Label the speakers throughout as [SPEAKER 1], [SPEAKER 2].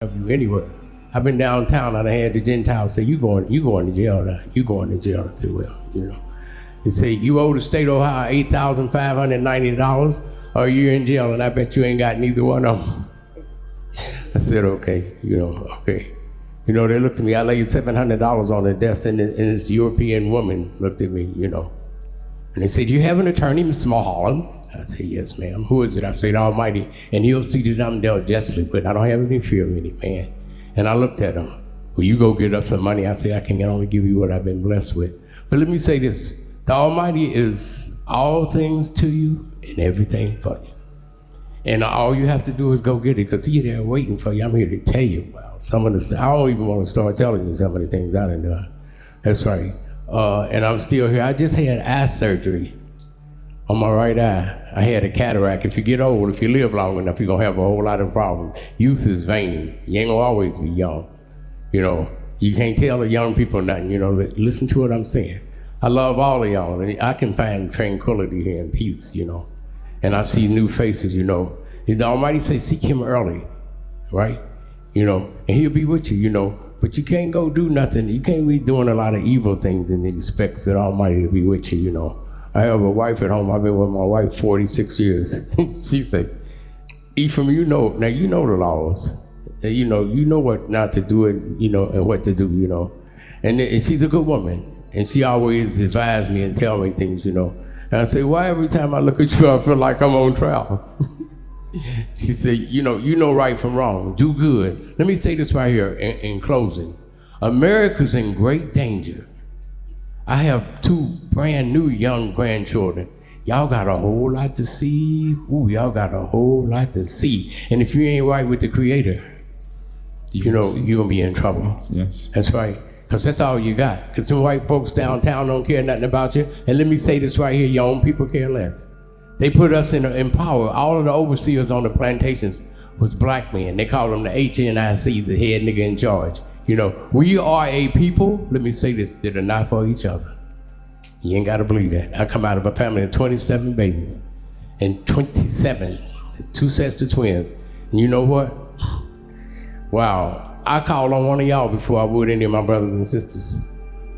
[SPEAKER 1] of you anywhere. I've been downtown and I had the Gentiles say, you going to jail now. You going to jail too, well, you know. They say, you owe the state of Ohio $8,590 or you're in jail, and I bet you ain't got neither one of them. I said, okay, okay. You know, they looked at me, I laid $700 on the desk, and this European woman looked at me, and they said, you have an attorney, Mr. Mulholland? I said, yes, ma'am. Who is it? I said, Almighty, and he'll see that I'm dealt justly, but I don't have any fear of any man. And I looked at him. Will you go get us some money? I said, I can only give you what I've been blessed with. But let me say this. The Almighty is all things to you and everything for you. And all you have to do is go get it, because He's there waiting for you. I'm here to tell you about some of the, I don't even want to start telling you some of the things I done done. That's right. And I'm still here. I just had eye surgery on my right eye. I had a cataract. If you get old, if you live long enough, you're going to have a whole lot of problems. Youth is vain. You ain't going to always be young. You can't tell the young people nothing. Listen to what I'm saying. I love all of y'all. And I can find tranquility here and peace, And I see new faces, The Almighty says, seek Him early, right? And He'll be with you, But you can't go do nothing. You can't be doing a lot of evil things and expect the Almighty to be with you, I have a wife at home. I've been with my wife 46 years. She said, Ephraim, now you know the laws. You know what not to do and what to do, And she's a good woman. And she always advised me and tell me things, And I say, why every time I look at you, I feel like I'm on trial? She said, you know right from wrong. Do good. Let me say this right here in closing. America's in great danger. I have 2 brand new young grandchildren. Y'all got a whole lot to see. Ooh, y'all got a whole lot to see. And if you ain't right with the Creator, you're gonna be in trouble. Yes. That's right. Because that's all you got. Because some white folks downtown don't care nothing about you. And let me say this right here, your own people care less. They put us in power. All of the overseers on the plantations was black men. They called them the HNIC, the head nigga in charge. We are a people, let me say this, that are not for each other. You ain't gotta believe that. I come out of a family of 27 babies. And 27, 2 sets of twins. And you know what? Wow. I call on one of y'all before I would any of my brothers and sisters.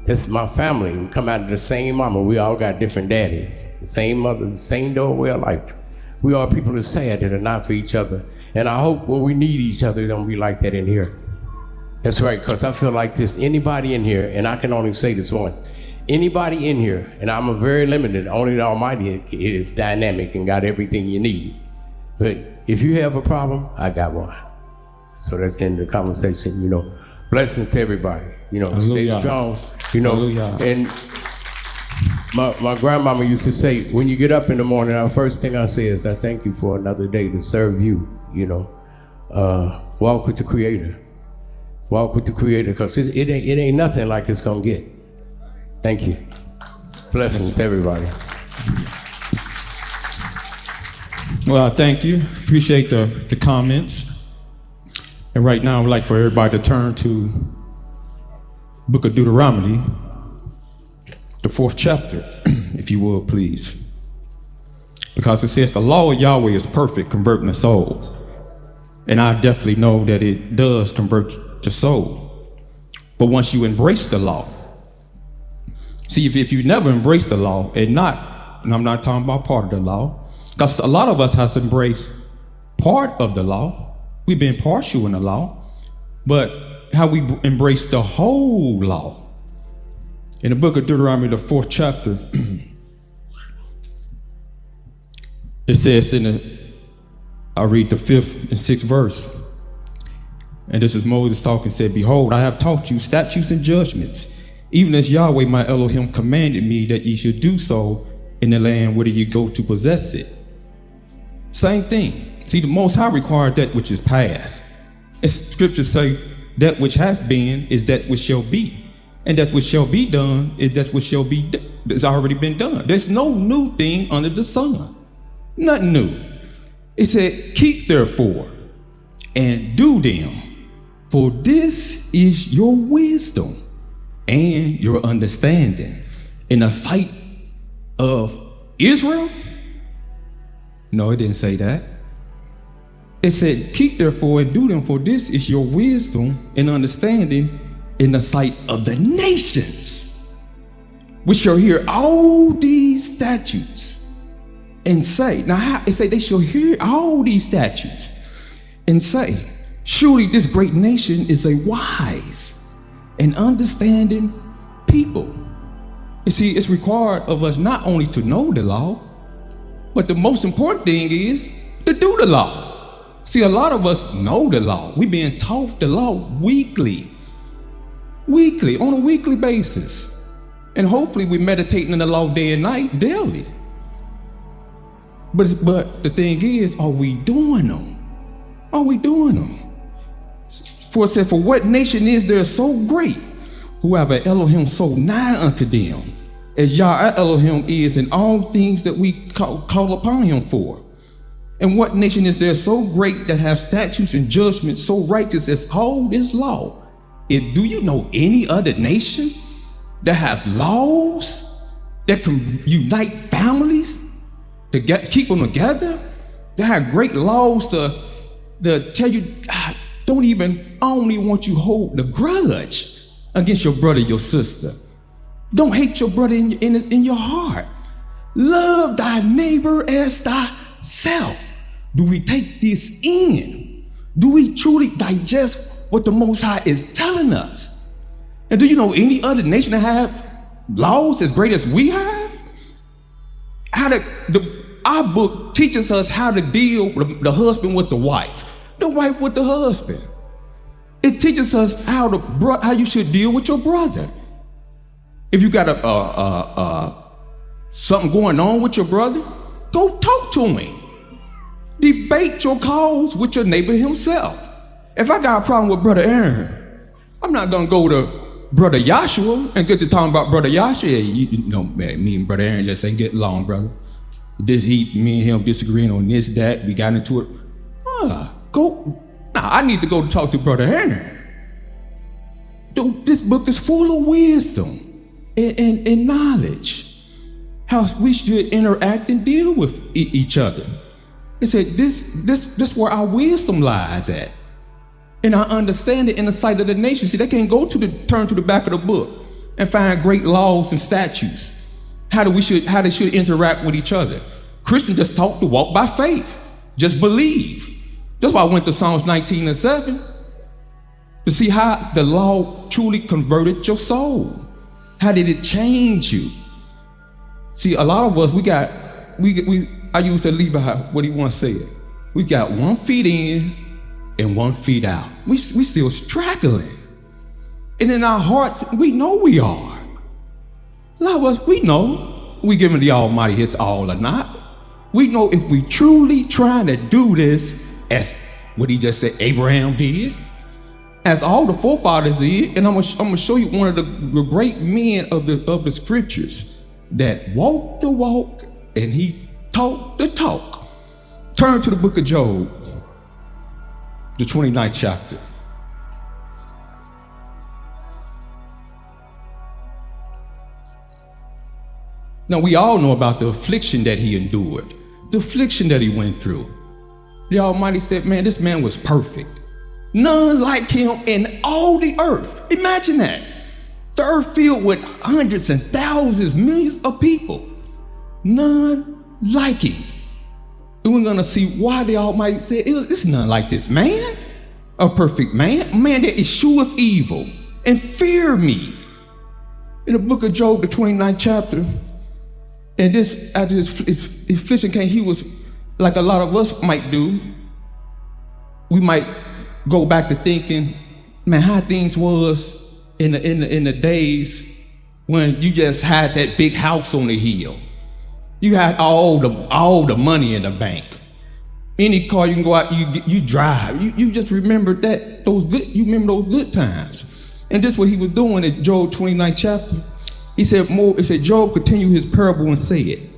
[SPEAKER 1] That's my family. We come out of the same mama. We all got different daddies. The same mother, the same doorway of life. We are people that sad that are not for each other. And I hope when we need each other, it don't be like that in here. That's right, because I feel like this, anybody in here, and I can only say this once, anybody in here, and I'm a very limited, only the Almighty is dynamic and got everything you need. But if you have a problem, I got one. So that's the end of the conversation, Blessings to everybody, Stay strong, And my grandmama used to say, when you get up in the morning, the first thing I say is, I thank you for another day to serve you, Walk with the Creator. Walk with the Creator, because it ain't nothing like it's gonna get. Thank you. Blessings to everybody.
[SPEAKER 2] Well, thank you. Appreciate the comments. And right now, I would like for everybody to turn to Book of Deuteronomy, the 4th chapter, if you will, please. Because it says the law of Yahweh is perfect, converting the soul. And I definitely know that it does convert the soul. But once you embrace the law, see, if you never embrace the law, and I'm not talking about part of the law, because a lot of us has embraced part of the law. We've been partial in the law, but how we embrace the whole law. In the book of Deuteronomy, the 4th chapter, it says I read the 5th and 6th verse. And this is Moses talking, said, behold, I have taught you statutes and judgments, even as Yahweh my Elohim commanded me that ye should do so in the land whither you go to possess it. Same thing. See, the Most High required that which is past. As scriptures say, that which has been is that which shall be. And that which shall be done is that which shall be done. It's already been done. There's no new thing under the sun. Nothing new. It said, keep therefore and do them, for this is your wisdom and your understanding in the sight of Israel? No, it didn't say that. It said, keep therefore and do them, for this is your wisdom and understanding in the sight of the nations, which shall hear all these statutes and say, now it say they shall hear all these statutes and say, surely this great nation is a wise and understanding people. You see, it's required of us not only to know the law, but the most important thing is to do the law. See, a lot of us know the law. We're being taught the law weekly, on a weekly basis. And hopefully we're meditating in the law day and night, daily. But the thing is, are we doing them? Are we doing them? For it said, for what nation is there so great, who have an Elohim so nigh unto them, as Yah Elohim is in all things that we call upon him for? And what nation is there so great that have statutes and judgments so righteous as all this law? Do you know any other nation that have laws that can unite families to keep them together? That have great laws to tell you, I don't even want you to hold the grudge against your brother, your sister. Don't hate your brother in your heart. Love thy neighbor as thyself. Do we take this in? Do we truly digest what the Most High is telling us? And do you know any other nation that have laws as great as we have? Our book teaches us how to deal with the husband with the wife with the husband. It teaches us how you should deal with your brother. If you got something going on with your brother, go talk to him. Debate your cause with your neighbor himself. If I got a problem with Brother Aaron, I'm not gonna go to Brother Yahshua and get to talking about Brother Yahshua. Hey, you know, man, me and Brother Aaron just ain't getting along, brother. Me and him disagreeing on this, that, we got into it. I need to go to talk to Brother Aaron. Dude, this book is full of wisdom and knowledge, how we should interact and deal with each other. It said this where our wisdom lies at, and our understanding in the sight of the nation. See, they can't turn to the back of the book and find great laws and statutes. How they should interact with each other. Christians just talk to walk by faith, just believe. That's why I went to Psalms 19:7 to see how the law truly converted your soul. How did it change you? See, a lot of us, I used to leave out what he once said. We got 1 foot in and 1 foot out. We still straggling. And in our hearts, we know we are. A lot of us, we know we giving the Almighty his all or not. We know if we truly trying to do this as what he just said Abraham did, as all the forefathers did, and I'm gonna show you one of the great men of the scriptures that walked the walk and he talk the talk. Turn to the book of Job, the 29th chapter. Now we all know about the affliction that he endured, the affliction that he went through. The Almighty said, man, this man was perfect. None like him in all the earth. Imagine that. The earth filled with hundreds and thousands, millions of people. None like him. And we're gonna see why the Almighty said it's none like this man, a perfect man, a man that escheweth evil and fear me. In the book of Job, the 29th chapter, and this after his affliction came, he was like a lot of us might do. We might go back to thinking, man, how things was in the days when you just had that big house on the hill. You had all the money in the bank. Any car you can go out, you drive. You just remember you remember those good times. And this is what he was doing in Job 29th chapter. He said, Job continued his parable and said,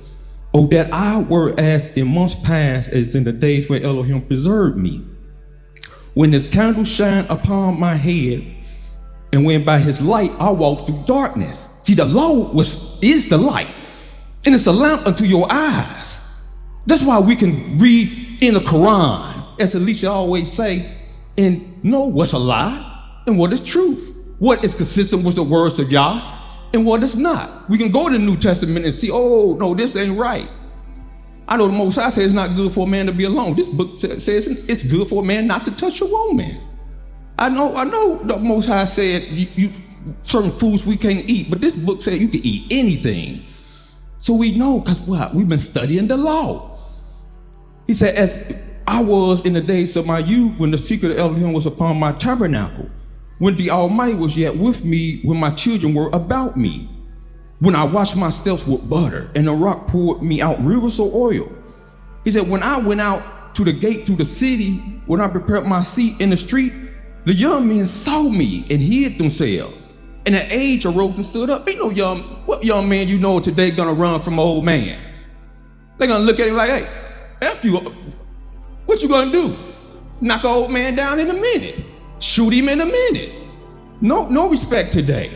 [SPEAKER 2] oh, that I were as in months past, as in the days when Elohim preserved me, when his candle shine upon my head, and when by his light I walk through darkness. See, the law is the light, and it's a lamp unto your eyes. That's why we can read in the Quran as Alicia always say, and know what's a lie and what is truth, what is consistent with the words of Yah and what is not. We can go to the New Testament and see, oh, no, this ain't right. I know the Most High says it's not good for a man to be alone. This book says it's good for a man not to touch a woman. I know the Most High said you certain foods we can't eat, but this book said you can eat anything. So we know, because what? We've been studying the law. He said, as I was in the days of my youth, when the secret of Elohim was upon my tabernacle, when the Almighty was yet with me, when my children were about me, when I washed my steps with butter, and the rock poured me out rivers of oil. He said, when I went out to the gate to the city, when I prepared my seat in the street, the young men saw me and hid themselves. And an age arose and stood up. Ain't no what young man you know today gonna run from an old man? They're gonna look at him like, hey, F you, what you gonna do? Knock an old man down in a minute. Shoot him in a minute. No respect today.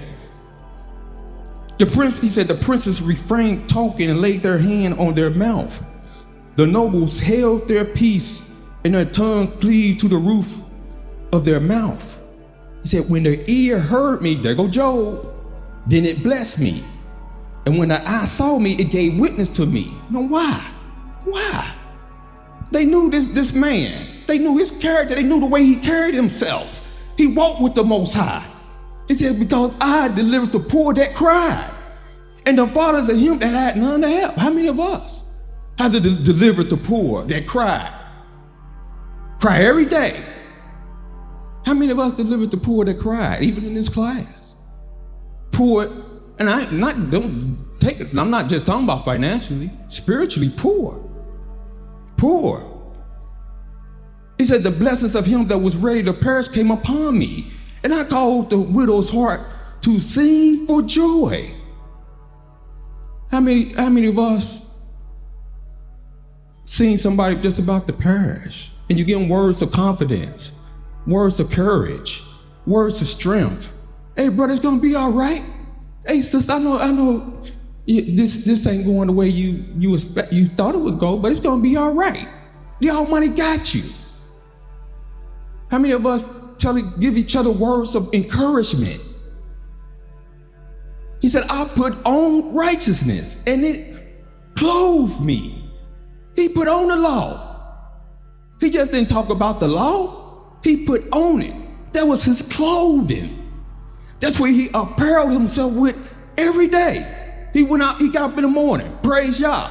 [SPEAKER 2] He said, the princes refrained talking and laid their hand on their mouth. The nobles held their peace and their tongue cleaved to the roof of their mouth. He said, when their ear heard me, there go Job, then it blessed me. And when the eye saw me, it gave witness to me. You know why? Why? They knew this man. They knew his character. They knew the way he carried himself. He walked with the Most High. He said, because I delivered the poor that cried, and the fathers of him that had none to help. How many of us have delivered the poor that cried? Cry every day. How many of us delivered the poor that cried, even in this class? Poor, and I'm not just talking about financially, spiritually poor. Poor. He said, the blessings of him that was ready to perish came upon me, and I called the widow's heart to sing for joy. How many of us seen somebody just about to perish, and you give them words of confidence, words of courage, words of strength? Hey, brother, it's gonna be all right. Hey, sister, I know this ain't going the way you thought it would go, but it's gonna be all right. The Almighty got you. How many of us give each other words of encouragement? He said, I put on righteousness and it clothed me. He put on the law. He just didn't talk about the law. He put on it. That was his clothing. That's what he apparelled himself with every day. He went out, he got up in the morning, praise Yah,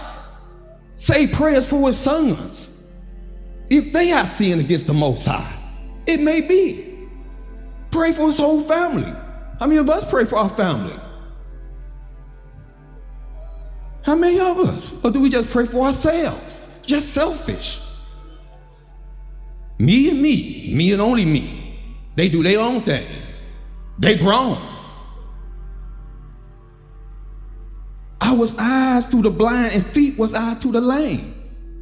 [SPEAKER 2] say prayers for his sons. If they are sinned against the Most High, it may be. Pray for his whole family. How many of us pray for our family? How many of us? Or do we just pray for ourselves? Just selfish. Me and only me. They do their own thing. They grown. I was eyes to the blind and feet was eyes to the lame.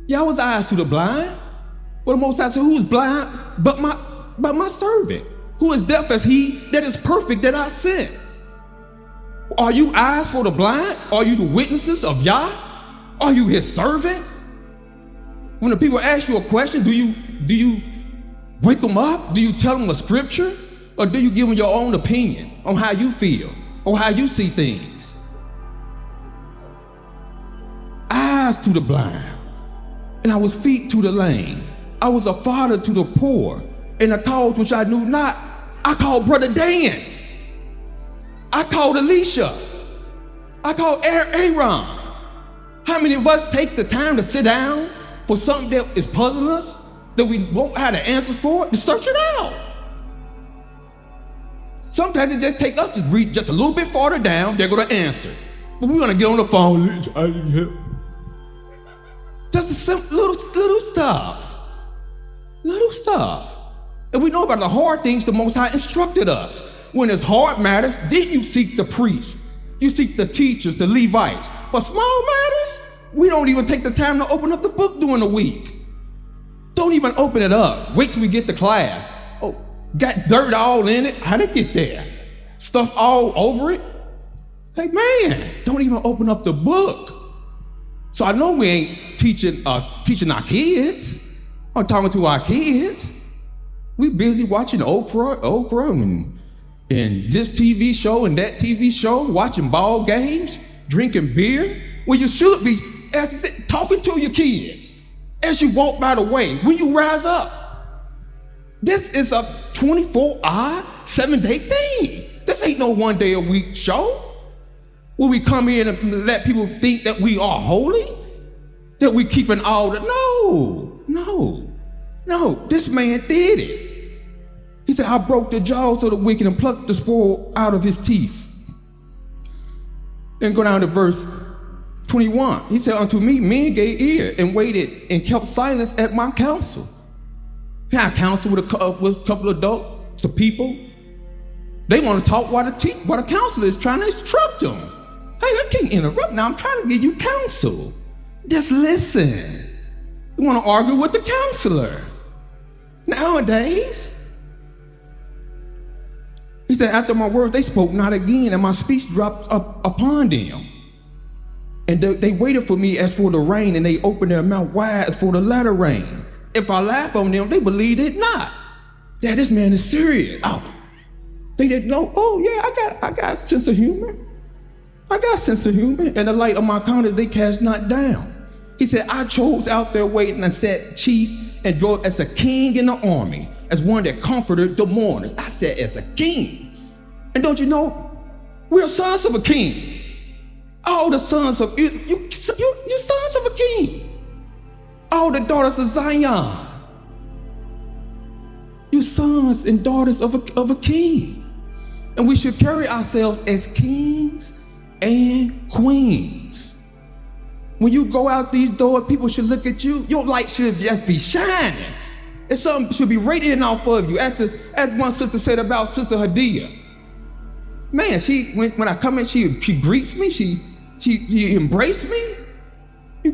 [SPEAKER 2] Yeah, I was eyes to the blind. Well, the Most High said, who is blind but my servant? Who is deaf as he that is perfect that I sent? Are you eyes for the blind? Are you the witnesses of Yah? Are you his servant? When the people ask you a question, do you wake them up? Do you tell them a scripture? Or do you give them your own opinion on how you feel or how you see things? Eyes to the blind, and I was feet to the lame. I was a father to the poor, and a cause which I knew not, I called Brother Dan. I called Alicia. I called Aaron. How many of us take the time to sit down for something that is puzzling us, that we won't have the answers for, to search it out? Sometimes it just takes us to read just a little bit farther down, they're gonna answer. But we're gonna get on the phone, I need help. Just the simple little stuff. Little stuff. And we know about the hard things the Most High instructed us. When it's hard matters, then you seek the priests. You seek the teachers, the Levites. But small matters, we don't even take the time to open up the book during the week. Don't even open it up. Wait till we get to class. Oh, got dirt all in it. How'd it get there? Stuff all over it? Hey man, don't even open up the book. So I know we ain't teaching our kids. I'm talking to our kids. We busy watching Oprah and this TV show and that TV show, watching ball games, drinking beer. Well, you should be, as I said, talking to your kids as you walk by the way, when you rise up. This is a 24-hour, 7-day thing. This ain't no one-day-a-week show where we come in and let people think that we are holy, that we keeping all the, no, this man did it. He said, I broke the jaws of the wicked and plucked the spoil out of his teeth. Then go down to verse 21. He said, unto me men gave ear and waited and kept silence at my counsel. He had counsel with a couple of adults, some people. They want to talk while the counselor is trying to instruct them. Hey, I can't interrupt now. I'm trying to give you counsel. Just listen. You want to argue with the counselor. Nowadays, he said, after my words, they spoke not again, and my speech dropped up upon them. And they waited for me as for the rain, and they opened their mouth wide as for the latter rain. If I laugh on them, they believed it not. Yeah, this man is serious. Oh, they didn't know. Oh yeah, I got a sense of humor. I got a sense of humor. And the light of my countenance they cast not down. He said, I chose out their waiting and sat chief and drove as a king in the army, as one that comforted the mourners. I said, as a king. And don't you know, we're sons of a king. All the sons of you sons of a king. All the daughters of Zion. You sons and daughters of a king. And we should carry ourselves as kings and queens. When you go out these doors, people should look at you. Your light should just be shining. And something should be radiating off of you. As one sister said about Sister Hadiyah. Man, when I come in, she greets me, she embraced me.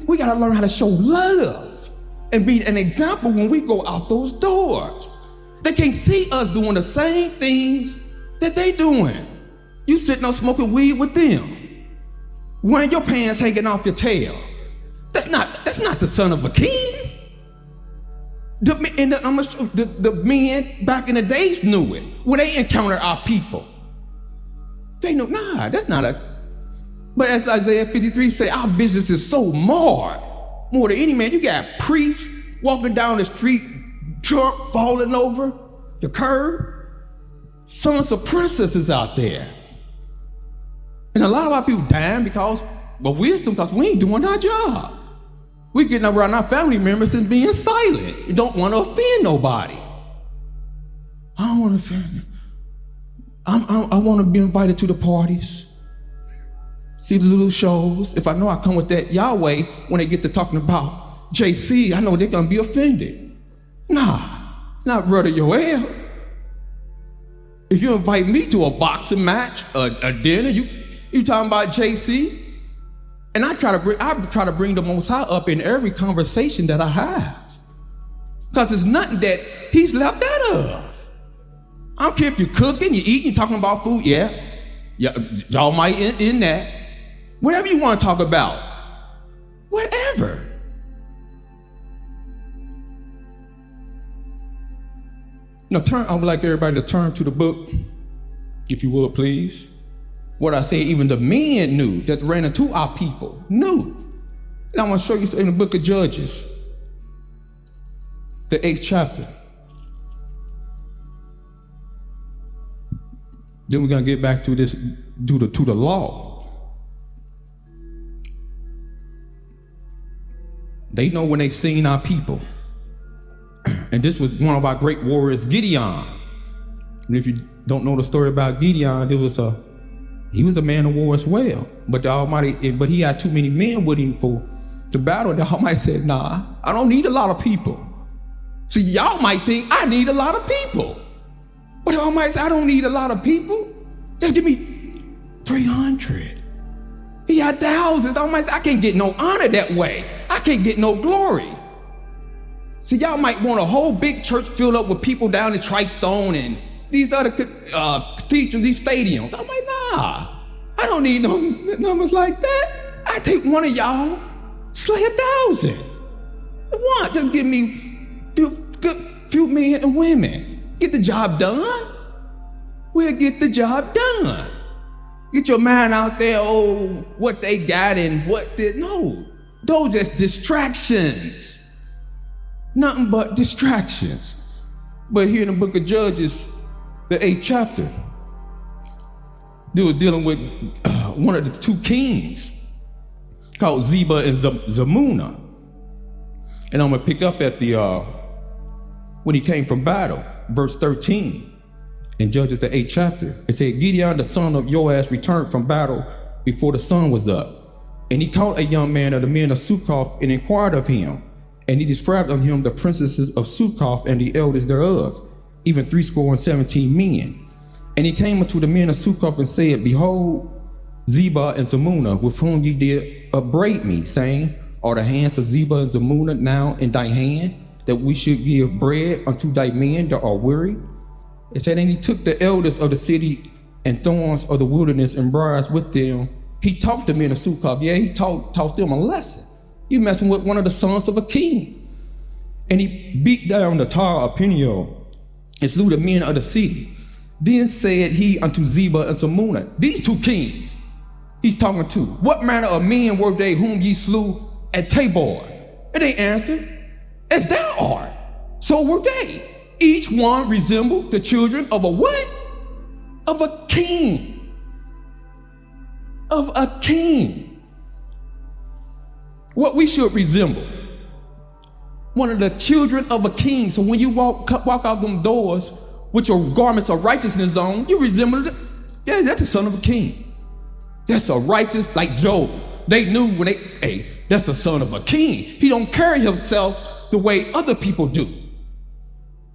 [SPEAKER 2] We gotta learn how to show love and be an example when we go out those doors. They can't see us doing the same things that they doing. You sitting there smoking weed with them, wearing your pants hanging off your tail. That's not the son of a king. The men back in the days knew it when they encountered our people. They know, that's not a. But as Isaiah 53 say, our business is so marred, more than any man. You got priests walking down the street, trunk falling over the curb. Sons of princesses out there. And a lot of our people dying because of wisdom, because we ain't doing our job. We getting around our family members and being silent. You don't want to offend nobody. I don't want to offend them. I want to be invited to the parties, see the little shows. If I know I come with that Yahweh, when they get to talking about JC, I know they're going to be offended. Nah, not Brother Yoel. If you invite me to a boxing match, a dinner, you talking about JC, and I try to bring the Most High up in every conversation that I have, because there's nothing that he's left out of. I don't care if you're cooking, you're eating, you're talking about food, yeah, y'all might in that. Whatever you want to talk about, whatever. Now I would like everybody to turn to the book, if you would, please. What I say, even the men knew that ran into our people, knew. And I want to show you in the book of Judges, the 8th chapter. Then we're going to get back to this, to the law. They know when they seen our people. And this was one of our great warriors, Gideon. And if you don't know the story about Gideon, he was a man of war as well. But he had too many men with him for the battle. The Almighty said, nah, I don't need a lot of people. See, y'all might think I need a lot of people. But the Almighty said, I don't need a lot of people. Just give me 300. He had thousands. The Almighty said, I can't get no honor that way. I can't get no glory. See, y'all might want a whole big church filled up with people down in Tri-Stone and these other cathedrals, these stadiums. I'm like, nah, I don't need no numbers like that. I take one of y'all, slay 1,000. One, just give me few men and women. Get the job done. We'll get the job done. Get your mind out there, what they got and what did. No, those just distractions. Nothing but distractions. But here in the book of Judges, the 8th chapter, they were dealing with one of the two kings called Zebah and Zalmunna. And I'm gonna pick up at the, when he came from battle, verse 13. In Judges, the 8th chapter, it said, Gideon, the son of Joash, returned from battle before the sun was up. And he caught a young man of the men of Sukkoth and inquired of him. And he described unto him the princesses of Sukkoth and the elders thereof, even 17 men. And he came unto the men of Sukkoth and said, Behold, Zebah and Zalmunna, with whom ye did upbraid me, saying, Are the hands of Zebah and Zalmunna now in thy hand, that we should give bread unto thy men that are weary? It said, and he took the elders of the city and thorns of the wilderness and briars with them. He taught the men of Sukkoth. Yeah, he taught them a lesson. You messing with one of the sons of a king. And he beat down the tower of Peniel and slew the men of the city. Then said he unto Zebah and Zalmunna, these two kings he's talking to, what manner of men were they whom ye slew at Tabor? And they answered, as thou art, so were they. Each one resembled the children of a what? Of a king. Of a king. What we should resemble. One of the children of a king. So when you walk out them doors with your garments of righteousness on, you resemble it. Yeah, that's the son of a king. That's a righteous, like Job. They knew when that's the son of a king. He don't carry himself the way other people do.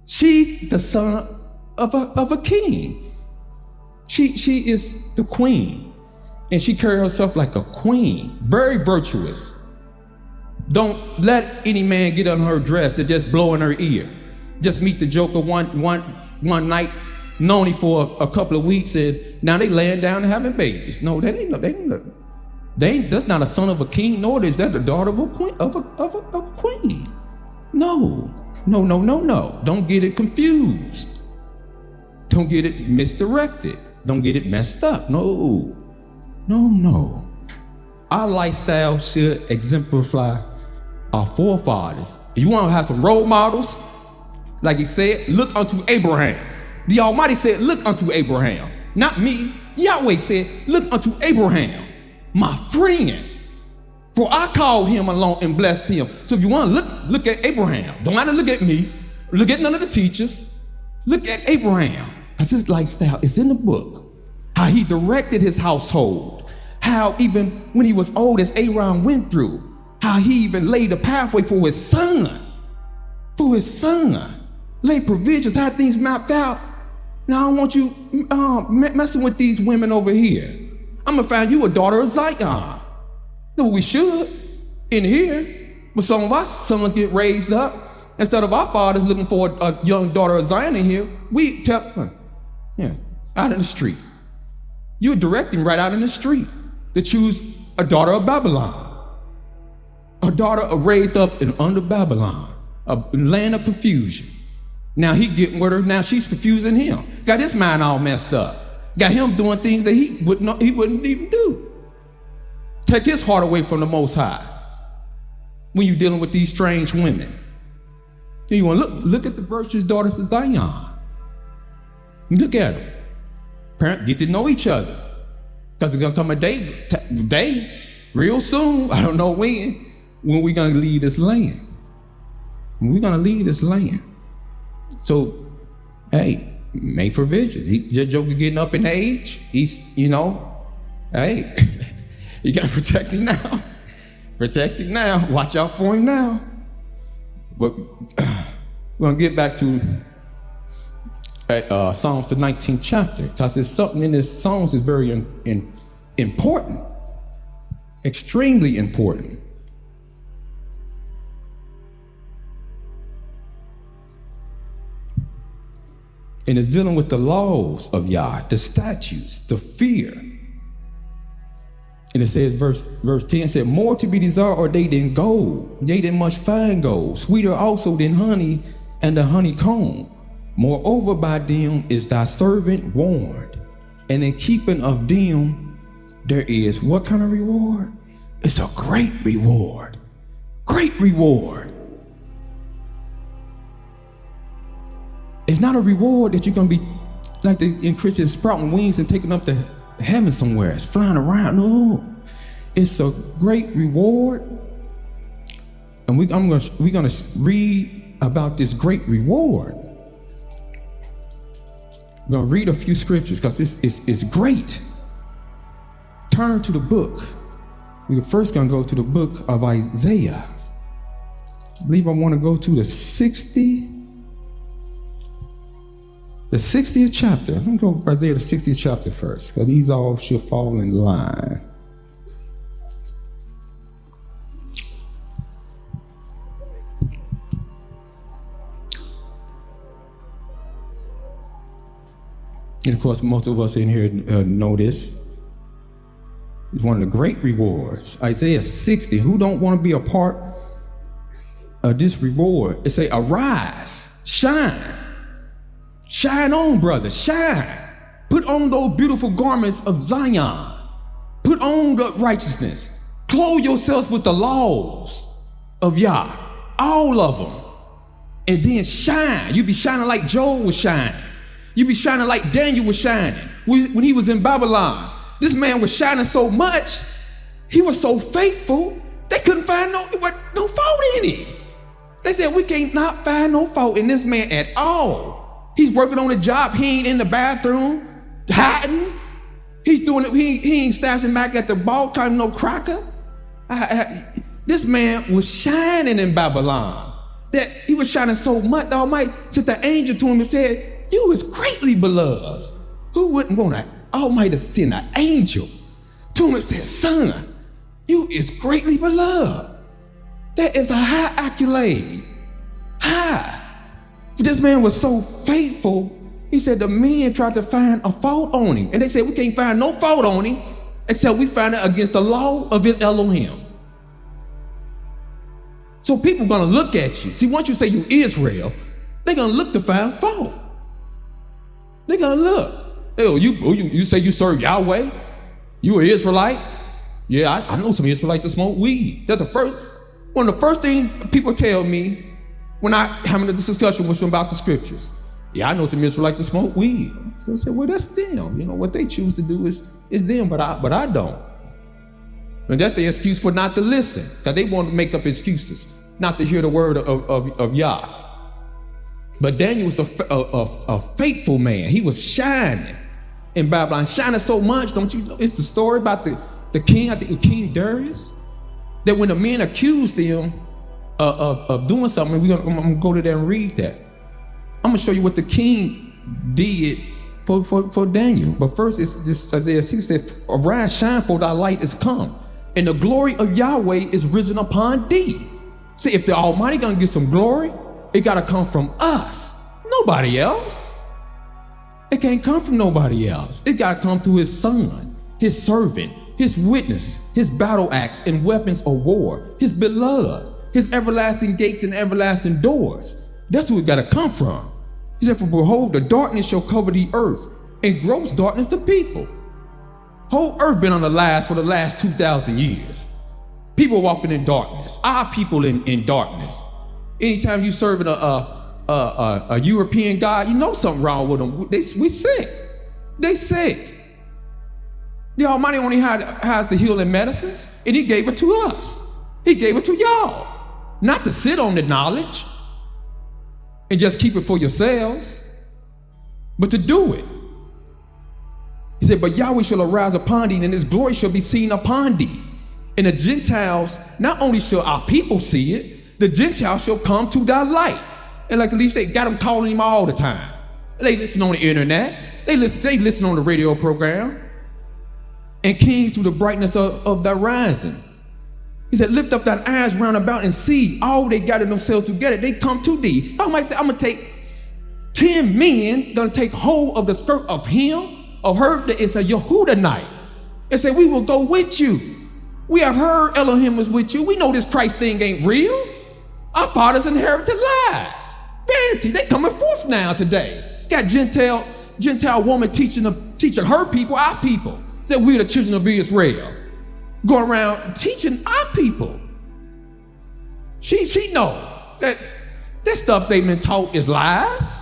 [SPEAKER 2] She's the son of a king. She is the queen, and she carries herself like a queen, very virtuous. Don't let any man get on her dress to just blow in her ear. Just meet the joker one night, known him for a couple of weeks, and now they laying down and having babies. No, that's not a son of a king, nor is that the daughter of a queen. Of a queen. No. Don't get it confused. Don't get it misdirected. Don't get it messed up. No. Our lifestyle should exemplify our forefathers. If you want to have some role models, like he said, look unto Abraham. The Almighty said, look unto Abraham. Not me. Yahweh said, look unto Abraham, my friend. For I called him along and blessed him. So if you want to look at Abraham. Don't have to look at me. Look at none of the teachers. Look at Abraham. Because his lifestyle is in the book. How he directed his household. How even when he was old, as Aaron went through, how he even laid a pathway for his son. Laid provisions, had things mapped out. Now I don't want you messing with these women over here. I'm going to find you a daughter of Zion. No, we should in here. But some of our sons get raised up. Instead of our fathers looking for a young daughter of Zion in here, we tell, out in the street. You're directing right out in the street to choose a daughter of Babylon. A daughter raised up in under Babylon, a land of confusion. Now he getting with her, now she's confusing him. Got his mind all messed up. Got him doing things that he wouldn't even do. Take his heart away from the Most High when you're dealing with these strange women. You want to look at the virtuous daughters of Zion. Look at them. Parents get to know each other. Because it's going to come a day, real soon, I don't know when we're going to leave this land. We're going to leave this land. So, hey, make provisions. Your joker getting up in age, he's, hey, you got to protect him now. Protect him now. Watch out for him now. But we're going to get back to Psalms, the 19th chapter, because there's something in this Psalms is very important, extremely important. And it's dealing with the laws of Yah, the statutes, the fear. And it says, verse 10 said, more to be desired are they than gold, yea, than much fine gold, sweeter also than honey and the honeycomb. Moreover, by them is thy servant warned, and in keeping of them there is what kind of reward? It's a great reward. Great reward. It's not a reward that you're going to be like in Christians sprouting wings and taking up to heaven somewhere. It's flying around. No, it's a great reward. And we're going to read about this great reward. I'm going to read a few scriptures because it's great. Turn to the book. We're first going to go to the book of Isaiah. I believe I want to go to the 60th chapter. Let me go to Isaiah, the 60th chapter first, because these all should fall in line. And of course, most of us in here know this. It's one of the great rewards. Isaiah 60. Who don't want to be a part of this reward? It say, arise, shine. Shine on, brother, shine. Put on those beautiful garments of Zion. Put on the righteousness. Clothe yourselves with the laws of Yah. All of them. And then shine. You be shining like Joel was shining. You be shining like Daniel was shining. When he was in Babylon, this man was shining so much, he was so faithful, they couldn't find no fault in him. They said, we can't not find no fault in this man at all. He's working on a job, he ain't in the bathroom, hiding. He's doing it, he ain't stashing back at the ball, climbing no cracker. This man was shining in Babylon. That he was shining so much, the Almighty sent the angel to him and said, you is greatly beloved. Who wouldn't want an Almighty send an angel to him and say, son, you is greatly beloved. That is a high accolade. High. This man was so faithful, he said the men tried to find a fault on him. And they said, we can't find no fault on him except we find it against the law of his Elohim. So people gonna look at you. See, once you say you Israel, they're gonna look to find fault. They're gonna look. Oh, you say you serve Yahweh? You an Israelite? Yeah, I know some Israelites that smoke weed. That's one of the first things people tell me when I having this discussion with them about the scriptures. Yeah, I know some Israelites that smoke weed. So I said, well, that's them. You know, what they choose to do is them, but I don't. And that's the excuse for not to listen, because they want to make up excuses, not to hear the word of Yah. But Daniel was a faithful man. He was shining in Babylon, shining so much, don't you know? It's the story about the king, I think King Darius, that when the men accused him of doing something, I'm gonna go to there and read that. I'm gonna show you what the king did for Daniel. But first, it's this Isaiah 6 said, arise, shine, for thy light is come, and the glory of Yahweh is risen upon thee. See, if the Almighty gonna get some glory, it gotta come from us, nobody else. It can't come from nobody else. It gotta come through his son, his servant, his witness, his battle axe and weapons of war, his beloved, his everlasting gates and everlasting doors. That's who it gotta come from. He said, for behold, the darkness shall cover the earth, and gross darkness the people. Whole earth been on the last for the last 2,000 years. People walking in darkness, our people in darkness. Anytime you serving a European God, you know something wrong with them. We sick. They sick. The Almighty only has the healing medicines, and he gave it to us. He gave it to y'all. Not to sit on the knowledge and just keep it for yourselves, but to do it. He said, but Yahweh shall arise upon thee, and his glory shall be seen upon thee. And the Gentiles, not only shall our people see it, the Gentiles shall come to thy light. And like at least they got them calling him all the time. They listen on the internet. They listen on the radio program. And kings through the brightness of thy rising. He said, lift up thine eyes round about and see all they gathered themselves together. They come to thee. I might say, I'm gonna take 10 men, gonna take hold of the skirt of him, of her that is a Yehudanite. and say, we will go with you. We have heard Elohim was with you. We know this Christ thing ain't real. Our fathers inherited lies. Vanity, they coming forth now today. Got Gentile woman teaching her people, our people, that we're the children of Israel. Going around teaching our people. She know that stuff they've been taught is lies.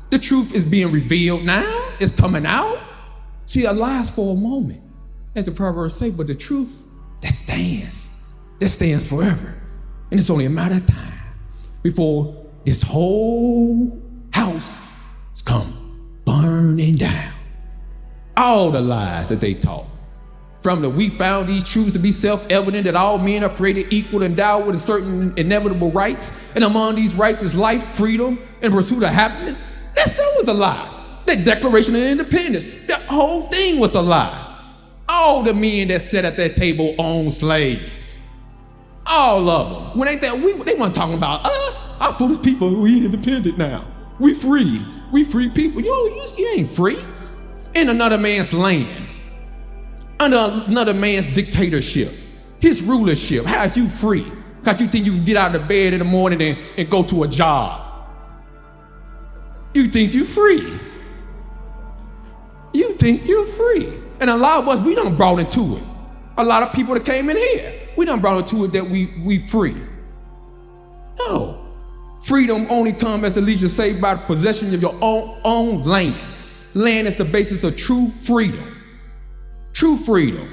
[SPEAKER 2] The truth is being revealed now. It's coming out. See, a lie's for a moment, as the Proverbs say, but the truth, that stands forever. And it's only a matter of time before this whole house is come burning down. All the lies that they taught. From the we found these truths to be self-evident that all men are created equal, endowed with a certain inevitable rights, and among these rights is life, freedom, and pursuit of happiness. That stuff was a lie. That Declaration of Independence, the whole thing was a lie. All the men that sat at that table owned slaves. All of them. When they said they weren't talking about us. Our foolish people, we independent now. We free. We free people. You ain't free. In another man's land. Under another man's dictatorship, his rulership. How are you free? Because you think you can get out of bed in the morning and go to a job. You think you're free. You think you're free. And a lot of us, we done brought into it. A lot of people that came in here, we done brought into it that we free. No. Freedom only comes, as Alicia said, by the possession of your own land. Land is the basis of true freedom. True freedom.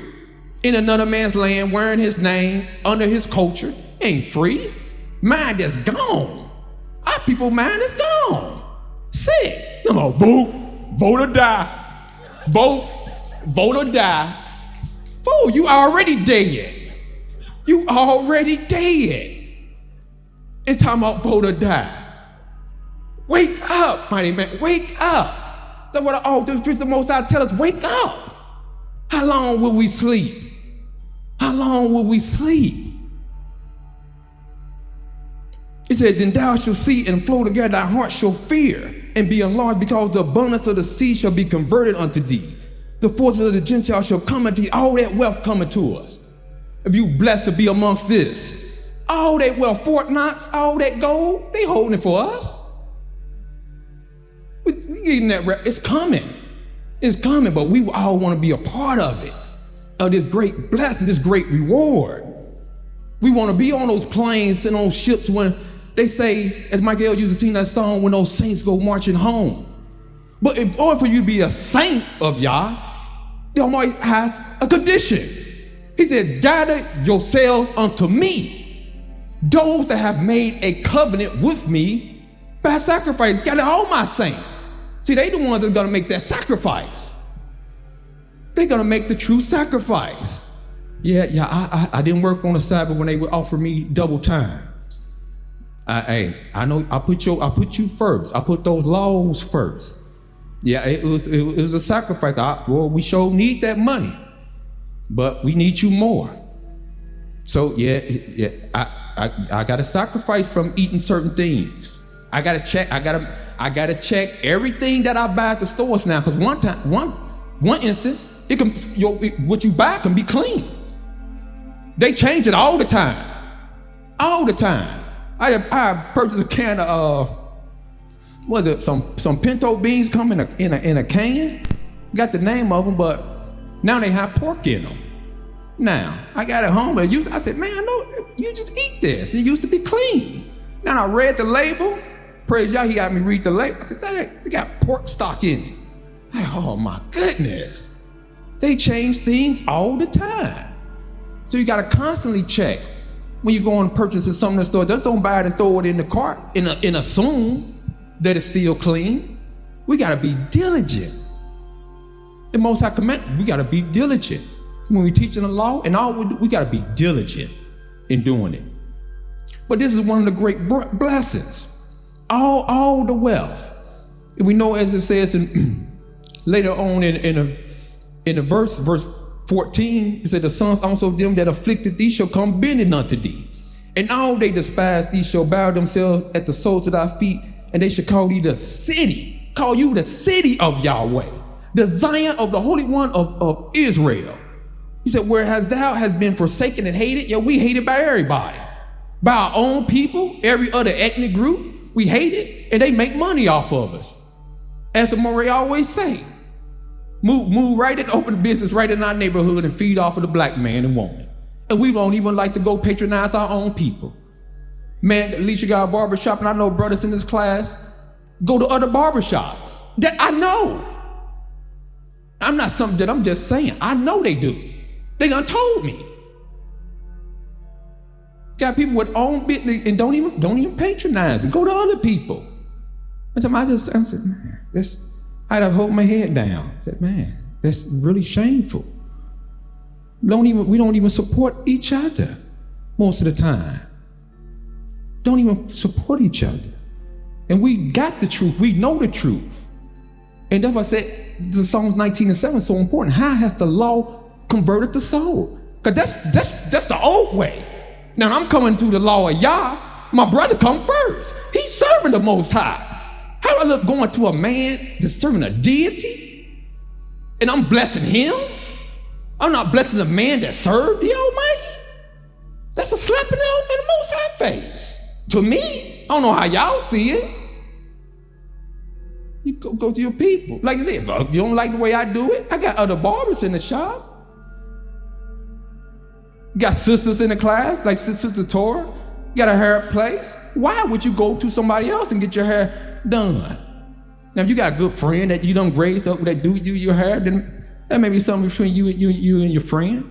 [SPEAKER 2] In another man's land, wearing his name, under his culture, ain't free. Mind is gone. Our people mind is gone. Sick. Come on, vote or die. Vote or die. Fool, you already dead. You already dead. And talking about vote or die. Wake up, mighty man, wake up. That's what the Most High tell us, wake up. How long will we sleep? How long will we sleep? He said, then thou shalt see and flow together, thy heart shall fear and be enlarged, because the abundance of the sea shall be converted unto thee. The forces of the Gentiles shall come unto thee. All that wealth coming to us. If you blessed to be amongst this. All that wealth, Fort Knox, all that gold, they holding it for us. We getting that, it's coming. It's coming, but we all want to be a part of it, of this great blessing, this great reward. We want to be on those planes and on ships when they say, as Michael used to sing that song, when those saints go marching home. But in order for you to be a saint of Yah, the Almighty has a condition. He says, gather yourselves unto me, those that have made a covenant with me by sacrifice. Gather all my saints. See, they the ones that are gonna make that sacrifice. They're gonna make the true sacrifice. I didn't work on the Sabbath when they would offer me double time. I know I put you first. I put those laws first. Yeah, it was a sacrifice. We sure need that money, but we need you more. So I got to sacrifice from eating certain things. I got to check everything that I buy at the stores now, because one instance, what you buy can be clean. They change it all the time. All the time. I purchased a can of some pinto beans come in a can. Got the name of them, but now they have pork in them. Now I got it home, and I said, man, I know you just eat this. It used to be clean. Now I read the label. Praise Yah, he got me read the label. I said, they got pork stock in it. Oh my goodness. They change things all the time. So you gotta constantly check when you go and purchase something in the store. Just don't buy it and throw it in the cart and assume that it's still clean. We gotta be diligent. The Most High command, we gotta be diligent. When we're teaching the law and all, we gotta be diligent in doing it. But this is one of the great blessings. All the wealth. And we know, as it says later on in the verse 14, it said, the sons also of them that afflicted thee shall come bending unto thee. And all they despise thee shall bow themselves at the soles of thy feet, and they shall call thee the city, call you the city of Yahweh, the Zion of the Holy One of Israel. He said, whereas thou has been forsaken and hated, we hated by everybody. By our own people, every other ethnic group, we hate it, and they make money off of us. As the Moreh always say, move right in, open a business right in our neighborhood and feed off of the black man and woman. And we don't even like to go patronize our own people. Man, at least you got a barbershop, and I know brothers in this class go to other barbershops. That I know. I'm not something that I'm just saying. I know they do. They done told me. Got people with own business and don't even patronize and go to other people. And so I said, man, I had to hold my head down. I said, man, that's really shameful. We don't even support each other most of the time. Don't even support each other. And we got the truth. We know the truth. And that's why I said the Psalms 19:7 is so important. How has the law converted the soul? Because that's the old way. Now I'm coming to the law of Yah. My brother come first. He's serving the Most High. How do I look going to a man that's serving a deity? And I'm blessing him? I'm not blessing the man that served the Almighty? That's a slap in the Most High face. To me, I don't know how y'all see it. You go to your people. Like I said, if you don't like the way I do it, I got other barbers in the shop. Got sisters in the class, like Sister Torah. Got a hair place. Why would you go to somebody else and get your hair done? Now, if you got a good friend that you done raised up that do you your hair, then that may be something between you and your friend.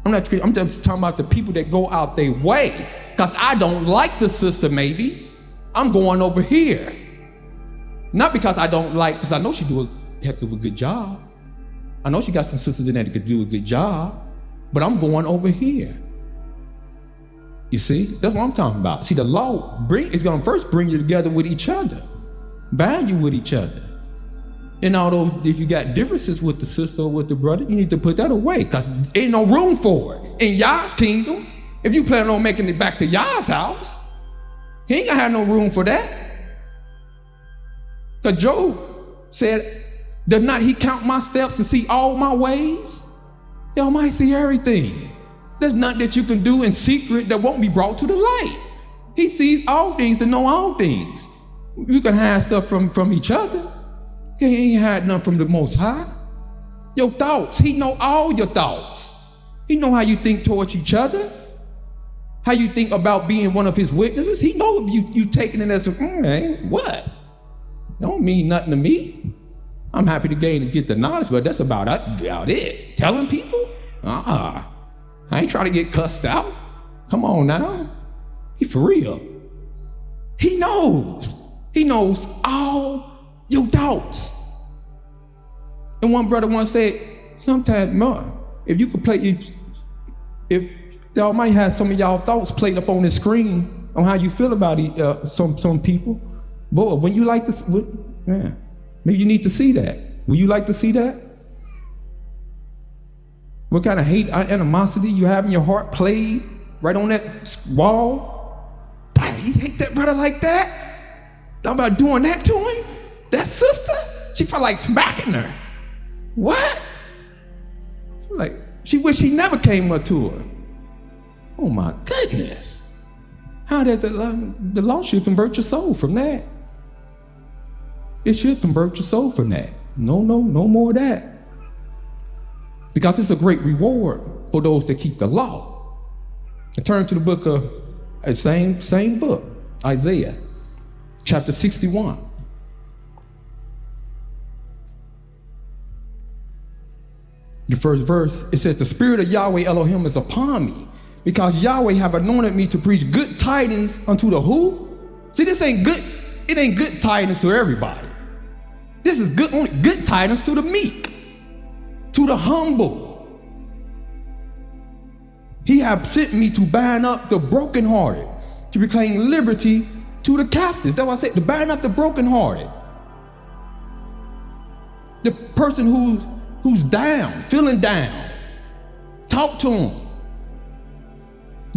[SPEAKER 2] I'm just talking about the people that go out their way. Because I don't like the sister, maybe. I'm going over here. Not because I don't like, because I know she do a heck of a good job. I know she got some sisters in there that could do a good job. But I'm going over here. You see, that's what I'm talking about. See, the law is going to first bring you together with each other, bind you with each other. And although if you got differences with the sister or with the brother, you need to put that away because ain't no room for it. In Yah's kingdom, if you plan on making it back to Yah's house, he ain't gonna have no room for that. Because Job said, does not he count my steps and see all my ways? Y'all might see everything. There's nothing that you can do in secret that won't be brought to the light. He sees all things and know all things. You can hide stuff from each other. He ain't hide nothing from the Most High. Your thoughts, he know all your thoughts. He know how you think towards each other. How you think about being one of his witnesses. He know if you taking it as a, what? Don't mean nothing to me. I'm happy to gain and get the knowledge, but that's about it. Telling people? I ain't trying to get cussed out. Come on now. He for real. He knows. He knows all your thoughts. And one brother once said, sometimes, if you could play, if the Almighty has some of y'all thoughts played up on the screen on how you feel about some people, boy, when you like this, maybe you need to see that. Would you like to see that? What kind of hate, animosity you have in your heart played right on that wall? Dang, you hate that brother like that? Thought about doing that to him? That sister? She felt like smacking her. What? Like, she wish he never came up to her. Oh my goodness. How does the law should convert your soul from that? It should convert your soul from that. No more of that. Because it's a great reward for those that keep the law. I turn to the book of, same book, Isaiah, chapter 61. The first verse, it says, the Spirit of Yahweh Elohim is upon me, because Yahweh have anointed me to preach good tidings unto the who? See, this ain't good, it ain't good tidings to everybody. This is only good tidings to the meek, to the humble. He have sent me to bind up the brokenhearted, to proclaim liberty to the captives. That's why I said, to bind up the brokenhearted. The person who's down, feeling down. Talk to him.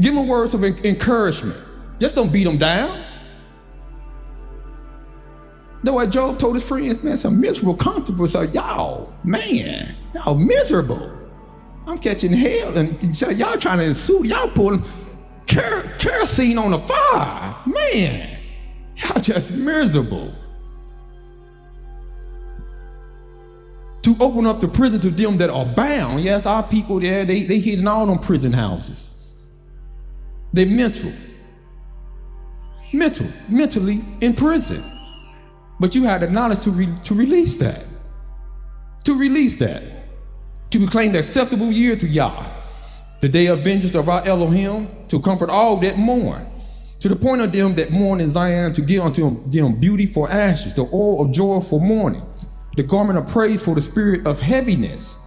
[SPEAKER 2] Give him words of encouragement. Just don't beat them down. That's why Job told his friends, man, some miserable consequences are y'all, man, y'all miserable. I'm catching hell, and y'all trying to sue, y'all pulling kerosene on the fire. Man, y'all just miserable. To open up the prison to them that are bound. Yes, our people there, they hid in all them prison houses. They're mentally in prison. But you had the knowledge to release that. To release that. To proclaim the acceptable year to Yah, the day of vengeance of our Elohim, to comfort all that mourn. To the point of them that mourn in Zion, to give unto them beauty for ashes, the oil of joy for mourning, the garment of praise for the spirit of heaviness,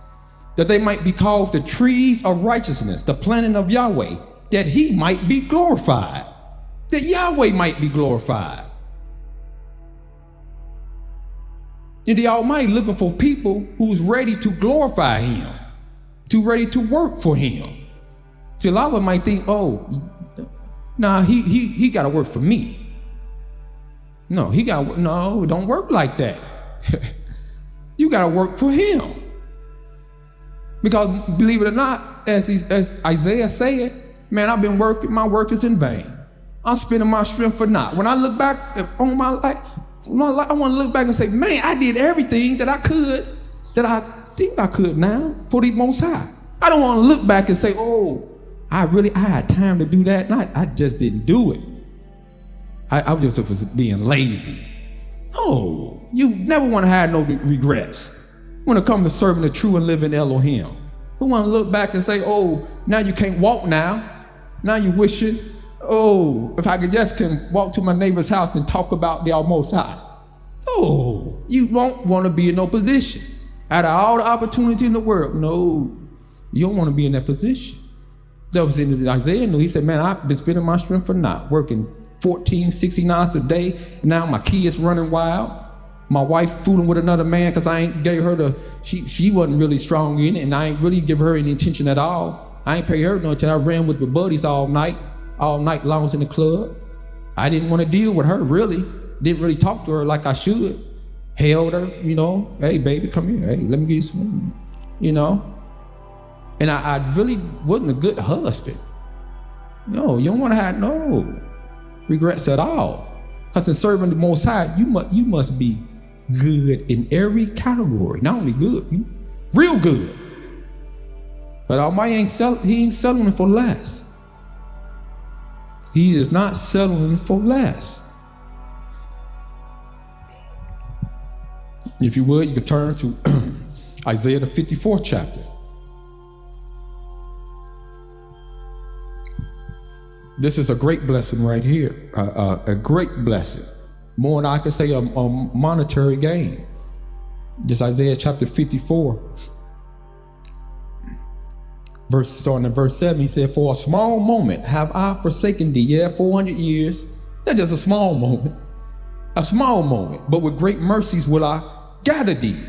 [SPEAKER 2] that they might be called the trees of righteousness, the planting of Yahweh, that he might be glorified. That Yahweh might be glorified. And the Almighty looking for people who's ready to glorify him, ready to work for him. See, a lot of them might think, oh, nah, he got to work for me. No, it don't work like that. You got to work for him. Because believe it or not, as Isaiah said, man, I've been working, my work is in vain. I'm spending my strength for naught. When I look back on my life, I want to look back and say, man, I did everything that I could, that I think I could now for the Most High. I don't want to look back and say, oh, I had time to do that, and I just didn't do it. I just was being lazy. No, you never want to have no regrets when it comes to serving the true and living Elohim. Who want to look back and say, oh, now you can't walk now. Now you wishing, oh, if I can walk to my neighbor's house and talk about the Most High. No, you won't want to be in no position. Out of all the opportunity in the world, no, you don't want to be in that position. That was in Isaiah knew. He said, man, I've been spending my strength for naught, working 14, 16 hours a day. Now my kids running wild. My wife fooling with another man because I ain't gave her she wasn't really strong in it, and I ain't really give her any attention at all. I ain't pay her no attention. I ran with my buddies all night long I was in the club. I didn't want to deal with her, really. Didn't really talk to her like I should. Held her, hey baby, come here. Hey, let me get you some, And I really wasn't a good husband. No, you don't want to have no regrets at all. Because in serving the Most High, you must be good in every category. Not only good, real good. But Almighty ain't settling for less. He is not settling for less. If you would, you could turn to Isaiah the 54th chapter. This is a great blessing right here, a great blessing. More than I could say a monetary gain. Just Isaiah chapter 54. Starting in verse 7, he said, for a small moment have I forsaken thee. Yeah, 400 years. That's just a small moment. A small moment. But with great mercies will I gather thee.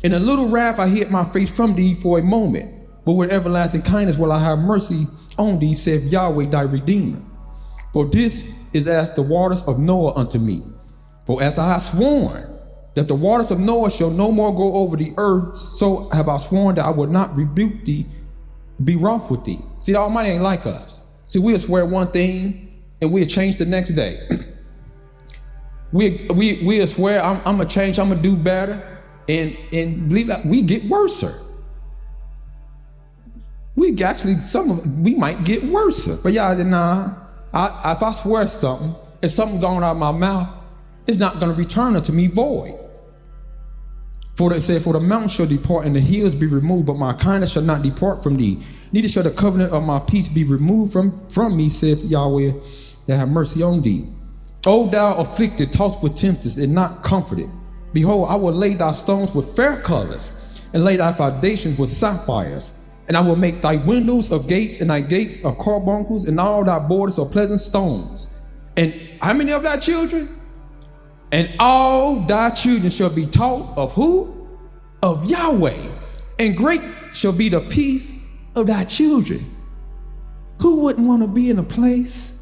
[SPEAKER 2] In a little wrath I hid my face from thee for a moment. But with everlasting kindness will I have mercy on thee, saith Yahweh thy Redeemer. For this is as the waters of Noah unto me. For as I have sworn that the waters of Noah shall no more go over the earth, so have I sworn that I will not rebuke thee, be wroth with thee. See, the Almighty ain't like us. See, we'll swear one thing and we'll change the next day. We'll swear I'm gonna change, I'm gonna do better, and believe that we get worser. We might get worse. But y'all, if I swear something, if something going out of my mouth, it's not going to return unto me void. For they said, for the mountain shall depart and the hills be removed, but my kindness shall not depart from thee. Neither shall the covenant of my peace be removed from me, saith Yahweh, that have mercy on thee. O thou afflicted, tossed with tempest, and not comforted. Behold, I will lay thy stones with fair colors, and lay thy foundations with sapphires. And I will make thy windows of gates, and thy gates of carbuncles, and all thy borders of pleasant stones. And how many of thy children? And all thy children shall be taught of who? Of Yahweh. And great shall be the peace of thy children. Who wouldn't want to be in a place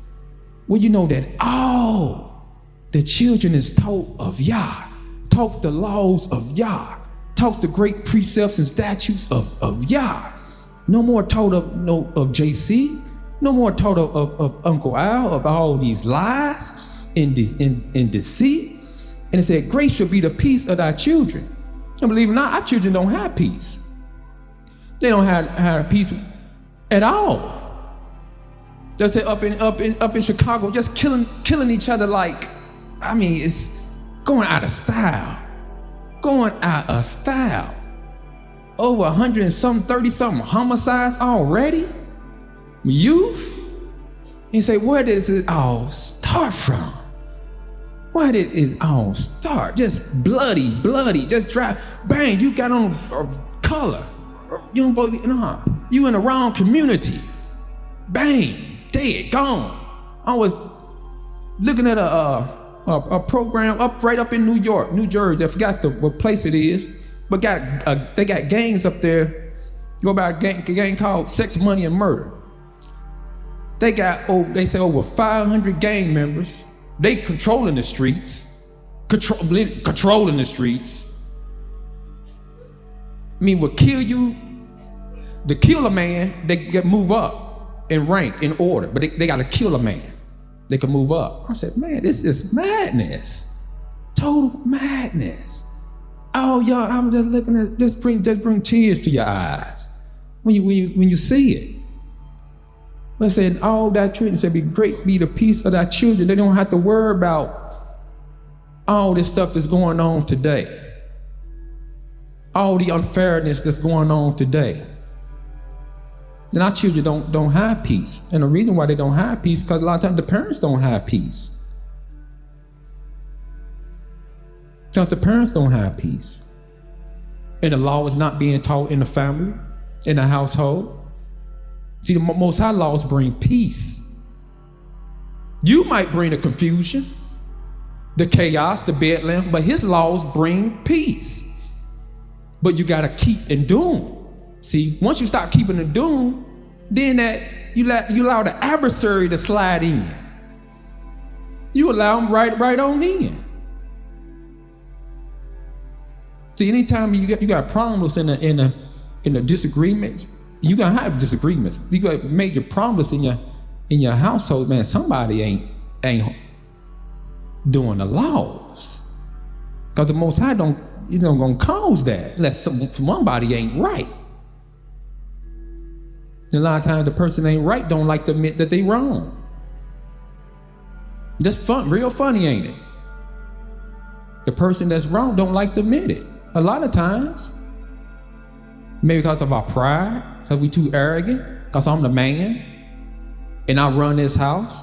[SPEAKER 2] where you know that all the children is taught of Yah, taught the laws of Yah, taught the great precepts and statutes of Yah? No more taught of JC. No more taught of Uncle Al, of all these lies and deceit. And it said, grace shall be the peace of thy children. And believe it or not, our children don't have peace. They don't have peace at all. They say up in Chicago, just killing each other like, I mean, it's going out of style. Going out of style. Over 100 and some 30-something homicides already. Youth. You say, where does it all start from? Where did it all start? Just bloody, just drive, bang, you got on a color. You don't believe, nah, you in the wrong community. Bang, dead, gone. I was looking at a program right up in New Jersey. I forgot what place it is, but they got gangs up there. Go by a gang called Sex, Money, and Murder. They say over 500 gang members. They controlling the streets. Controlling the streets. I mean, will kill you. To kill a man, they get move up in rank, in order, but they got to kill a man. They can move up. I said, man, this is madness. Total madness. Oh, y'all, I'm just looking at this. Bring tears to your eyes when you see it. But it said, all that children said, be great be the peace of thy children. They don't have to worry about all this stuff that's going on today. All the unfairness that's going on today. Then our children don't have peace. And the reason why they don't have peace, because a lot of times the parents don't have peace. Because the parents don't have peace. And the law is not being taught in the family, in the household. See, the Most High laws bring peace. You might bring the confusion, the chaos, the bedlam, but his laws bring peace. But you gotta keep and doom. See, once you stop keeping the doom, then that you allow the adversary to slide in. You allow him right on in. See, anytime you got problems in the disagreements. You gonna have disagreements. You got major problems in your household, man. Somebody ain't doing the laws, because the Most High don't gonna cause that unless somebody ain't right. And a lot of times the person ain't right don't like to admit that they wrong. That's real funny, ain't it? The person that's wrong don't like to admit it. A lot of times, maybe because of our pride. Because we too arrogant, because I'm the man, and I run this house.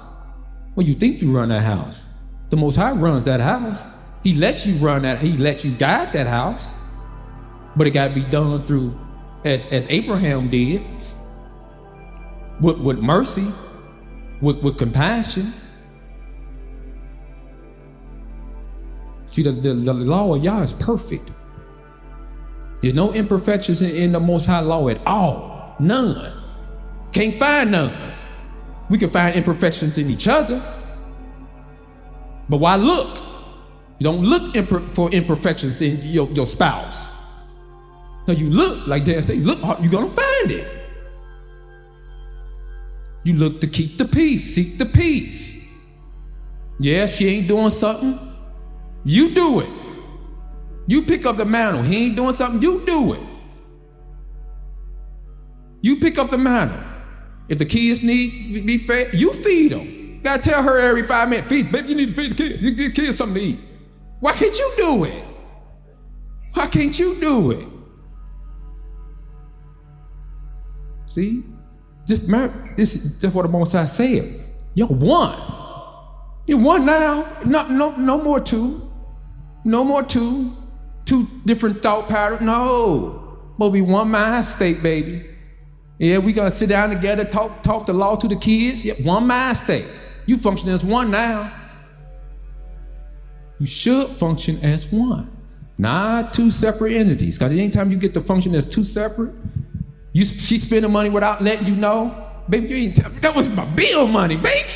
[SPEAKER 2] Well, you think you run that house. The Most High runs that house. He lets you run that, he lets you guide that house. But it got to be done through, as Abraham did, with mercy, with compassion. See, the law of Yah is perfect. There's no imperfections in the Most High law at all. None. Can't find none. We can find imperfections in each other. But why look? You don't look for imperfections in your spouse. No, you look, like they say, look, you're gonna find it. You look to keep the peace, seek the peace. Yeah, she ain't doing something. You do it. You pick up the mantle. He ain't doing something, you do it. You pick up the mantle. If the kids need to be fed, you feed them. You gotta tell her every 5 minutes, feed, baby, you need to feed the kids. You give the kids something to eat. Why can't you do it? Why can't you do it? See? This is what the Most High said. You're one. You're one now. No more two. No more two. Two different thought patterns. No. But be one mind state, baby. Yeah, we gonna sit down together, talk the law to the kids. Yeah, one mind state. You function as one now. You should function as one, not two separate entities. Because anytime you get to function as two separate, she spending money without letting you know. Baby, you ain't tell me that was my bill money, baby.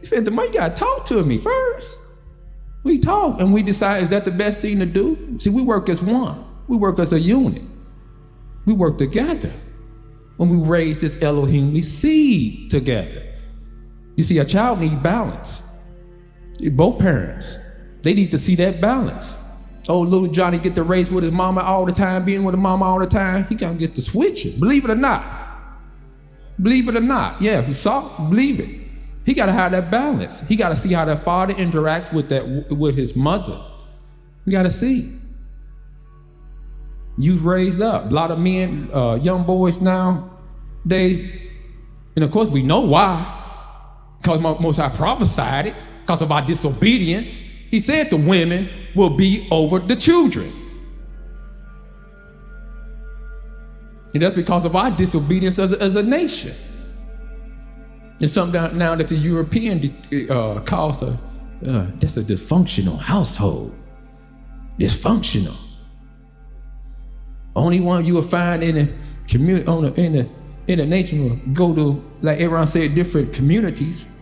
[SPEAKER 2] You spent the money, you gotta talk to me first. We talk and we decide, is that the best thing to do? See, we work as one. We work as a unit. We work together. when we raise this Elohimly seed together. You see, a child needs balance. Both parents, they need to see that balance. Oh, little Johnny get to raise with his mama all the time, being with his mama all the time. He can't get to switch it, believe it or not. Believe it or not. Yeah, if you saw, believe it. He got to have that balance. He got to see how that father interacts with his mother. You got to see. You've raised up. A lot of men, young boys now, and of course we know why. Because Most High prophesied it, because of our disobedience. He said the women will be over the children. And that's because of our disobedience as a nation. It's something now that the European calls that's a dysfunctional household. Dysfunctional. Only one you will find in a community, in a nation will go to, like everyone said, different communities,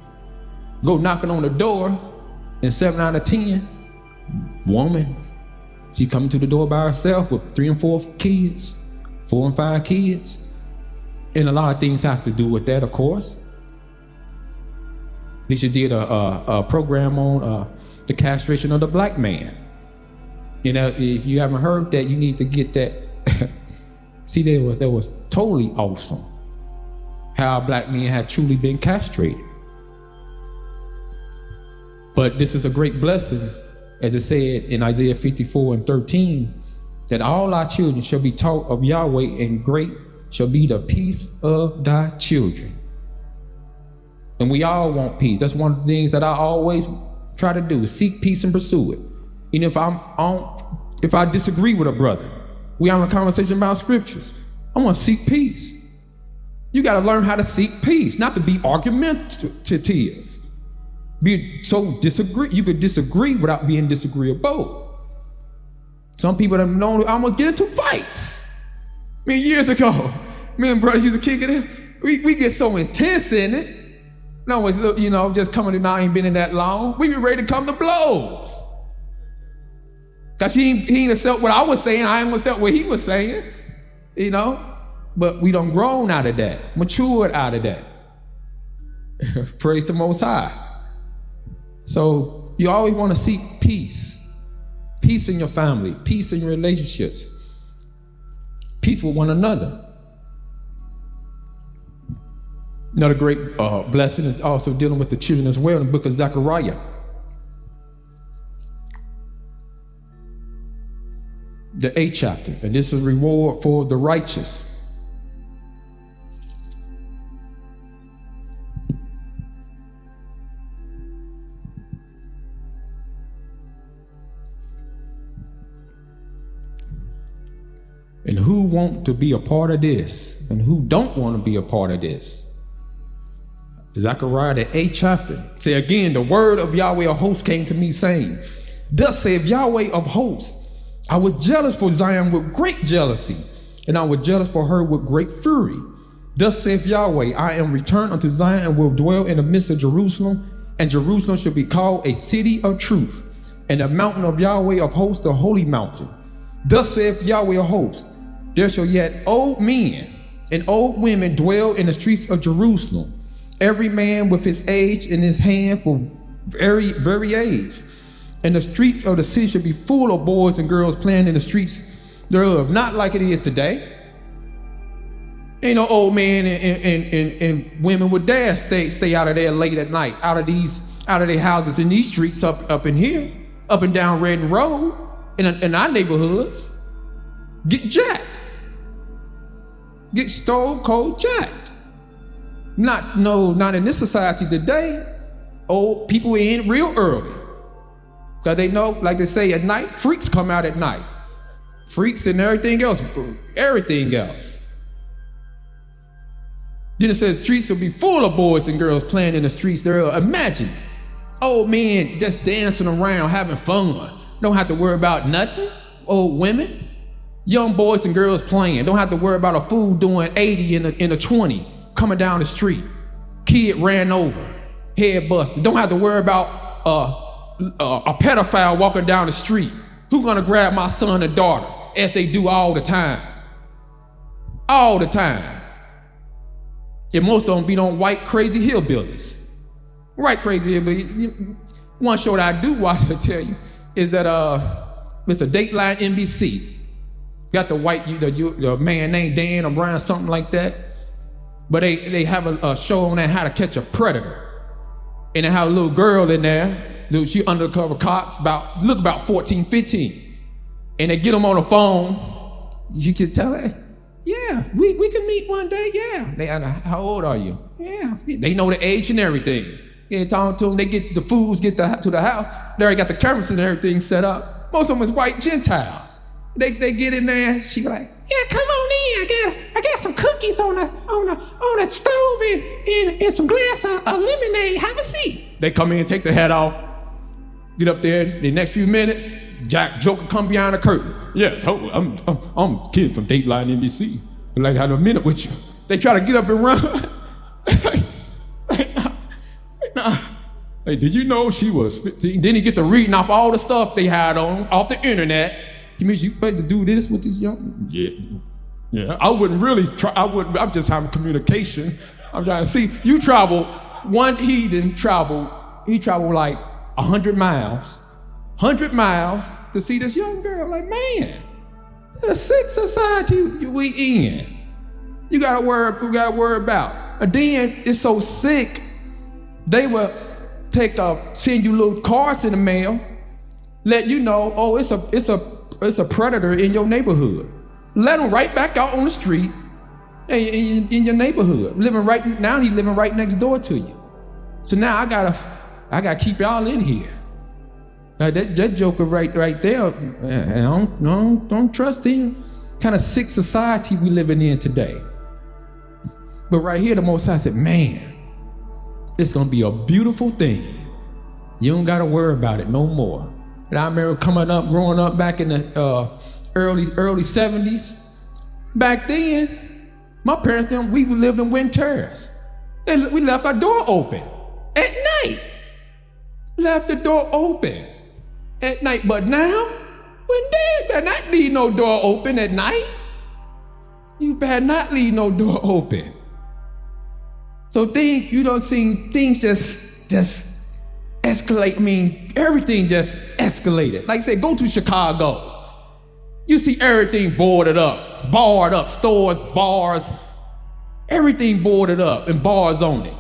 [SPEAKER 2] go knocking on the door, and 7 out of 10, woman, she's coming to the door by herself with 3 and 4 kids, 4 and 5 kids. And a lot of things has to do with that, of course. Lisa did a program on the castration of the black man. You know, if you haven't heard that, you need to get that. See, that was totally awesome. How black men have truly been castrated. But this is a great blessing, as it said in Isaiah 54:13, that all our children shall be taught of Yahweh, and great shall be the peace of thy children. And we all want peace. That's one of the things that I always try to do, is seek peace and pursue it. And if I disagree with a brother, we have a conversation about scriptures, I want to seek peace. You got to learn how to seek peace, not to be argumentative. You could disagree without being disagreeable. Some people that know almost get into fights. I mean, years ago, me and brothers used to kick it in. We get so intense in it. No, just coming in, I ain't been in that long. We be ready to come to blows. Cause he ain't accept what I was saying, I ain't accept what he was saying, But we done grown out of that, matured out of that. Praise the Most High. So you always want to seek peace. Peace in your family, peace in your relationships, peace with one another. Another great blessing is also dealing with the children as well in the book of Zechariah. The 8th chapter, and this is reward for the righteous. And who want to be a part of this, and who don't want to be a part of this? Zechariah, the 8th chapter. Say again, the word of Yahweh of hosts came to me saying, thus saith Yahweh of hosts, I was jealous for Zion with great jealousy, and I was jealous for her with great fury. Thus saith Yahweh, I am returned unto Zion and will dwell in the midst of Jerusalem, and Jerusalem shall be called a city of truth, and the mountain of Yahweh of hosts, the holy mountain. Thus saith Yahweh of hosts, there shall yet old men and old women dwell in the streets of Jerusalem, every man with his age in his hand for very age. And the streets of the city shall be full of boys and girls playing in the streets thereof, not like it is today. Ain't no old man and women would dare stay out of there late at night, out of their houses in these streets up in here, up and down Redden Road, in our neighborhoods, get jacked. Get stone cold jacked. Not in this society today. Old people in real early. Because they know, like they say at night, freaks come out at night. Freaks and everything else. Then it says streets will be full of boys and girls playing in the streets thereof. Imagine, old men just dancing around, having fun. Don't have to worry about nothing. Old women. Young boys and girls playing. Don't have to worry about a fool doing 80 in a 20 coming down the street. Kid ran over, head busted. Don't have to worry about a pedophile walking down the street. Who gonna grab my son and daughter, as they do all the time? All the time. And most of them be on white crazy hillbillies. White crazy hillbillies. One show that I do watch, I tell you, is that Mr. Dateline NBC. Got the white, the man named Dan or Brian, something like that. But they have a show on there, how to catch a predator. And they have a little girl in there, she undercover cop, look about 14, 15. And they get them on the phone. You can tell her, yeah, we can meet one day, yeah. They, how old are you? Yeah, they know the age and everything. Yeah, talking to them, they get the fools to the house. They already got the cameras and everything set up. Most of them is white Gentiles. They get in there, she be like, yeah, come on in. I got some cookies on the stove and some glass of lemonade. Have a seat. They come in, take the hat off, get up there. The next few minutes, Jack Joker come behind the curtain. Yes, I'm a kid from Dateline NBC. I'd like to have a minute with you. They try to get up and run. Hey, did you know she was 15? Then he get to reading off all the stuff they had off the internet. He means you supposed to do this with this young? Yeah. I wouldn't really try. I'm just having communication. I'm trying to see. You travel. One heathen traveled. He traveled like 100 miles. 100 miles to see this young girl. Like, man, a sick society we in. You gotta worry about. And then it's so sick. They will send you little cards in the mail, let you know, oh, it's a predator in your neighborhood. Let him right back out on the street in your neighborhood. Now he's living right next door to you. So now I gotta keep y'all in here. That joker right there, I don't trust him. Kind of sick society we living in today. But right here, the Most High said, man, it's gonna be a beautiful thing. You don't gotta worry about it no more. And I remember growing up back in the early 70s. Back then, my parents, we lived in wind terrace. We left our door open at night. Left the door open at night. But now, you better not leave no door open at night. You better not leave no door open. So you don't see things just escalate. I mean, everything just escalated. Like I said, go to Chicago. You see everything boarded up, barred up, stores, bars, everything boarded up and bars on it.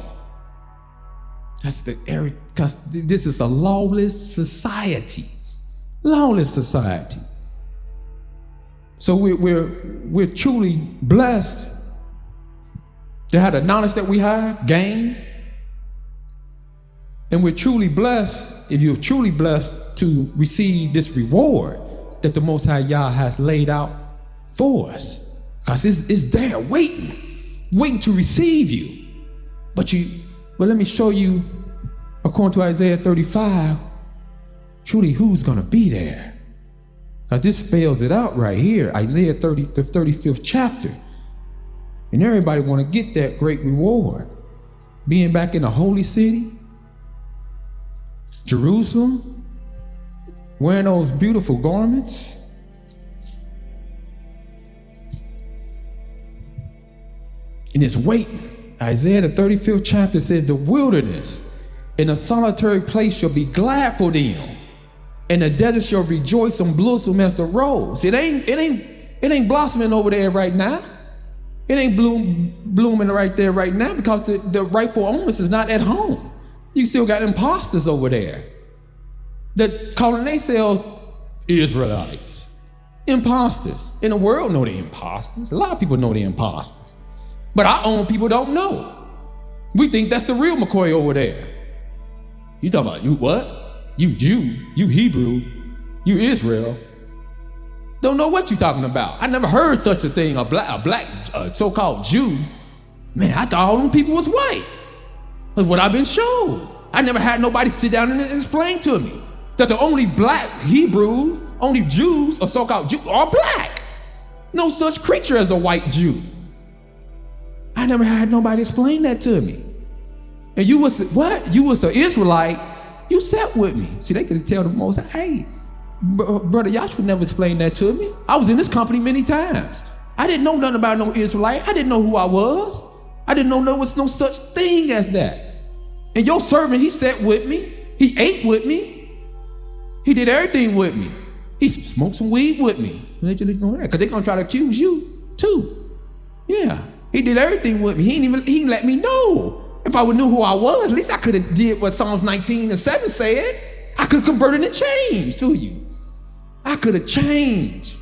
[SPEAKER 2] Because this is a lawless society. Lawless society. So we're truly blessed to have the knowledge that we have gained. And we're truly blessed, if you're truly blessed, to receive this reward that the Most High Yah has laid out for us. Because it's there waiting to receive you. But let me show you, according to Isaiah 35, truly who's gonna be there. Because this spells it out right here, Isaiah 30, the 35th chapter. And everybody wanna get that great reward. Being back in the holy city, Jerusalem, wearing those beautiful garments. And it's waiting. Isaiah the 35th chapter says, the wilderness in a solitary place shall be glad for them, and the desert shall rejoice and blossom as the rose. It ain't blossoming over there right now. It ain't blooming right there right now because the rightful owners is not at home. You still got imposters over there that calling themselves Israelites. Imposters. In the world know they're imposters. A lot of people know they're imposters. But our own people don't know. We think that's the real McCoy over there. You talking about, you what? You Jew, you Hebrew, you Israel. Don't know what you talking about. I never heard such a thing, a black so-called Jew. Man, I thought all them people was white. That's what I've been shown. I never had nobody sit down and explain to me that the only black Hebrews, only Jews or so-called Jews are black. No such creature as a white Jew. I never had nobody explain that to me. And you was, what? You was an Israelite, you sat with me. See, they could tell the Most, hey, Brother Yahshua never explained that to me. I was in this company many times. I didn't know nothing about no Israelite. I didn't know who I was. I didn't know there was no such thing as that. And your servant, he sat with me. He ate with me. He did everything with me. He smoked some weed with me. Because they're going to try to accuse you too. Yeah, he did everything with me. He didn't let me know. If I would knew who I was, at least I could have did what Psalms 19:7 said. I could have converted and changed to you. I could have changed.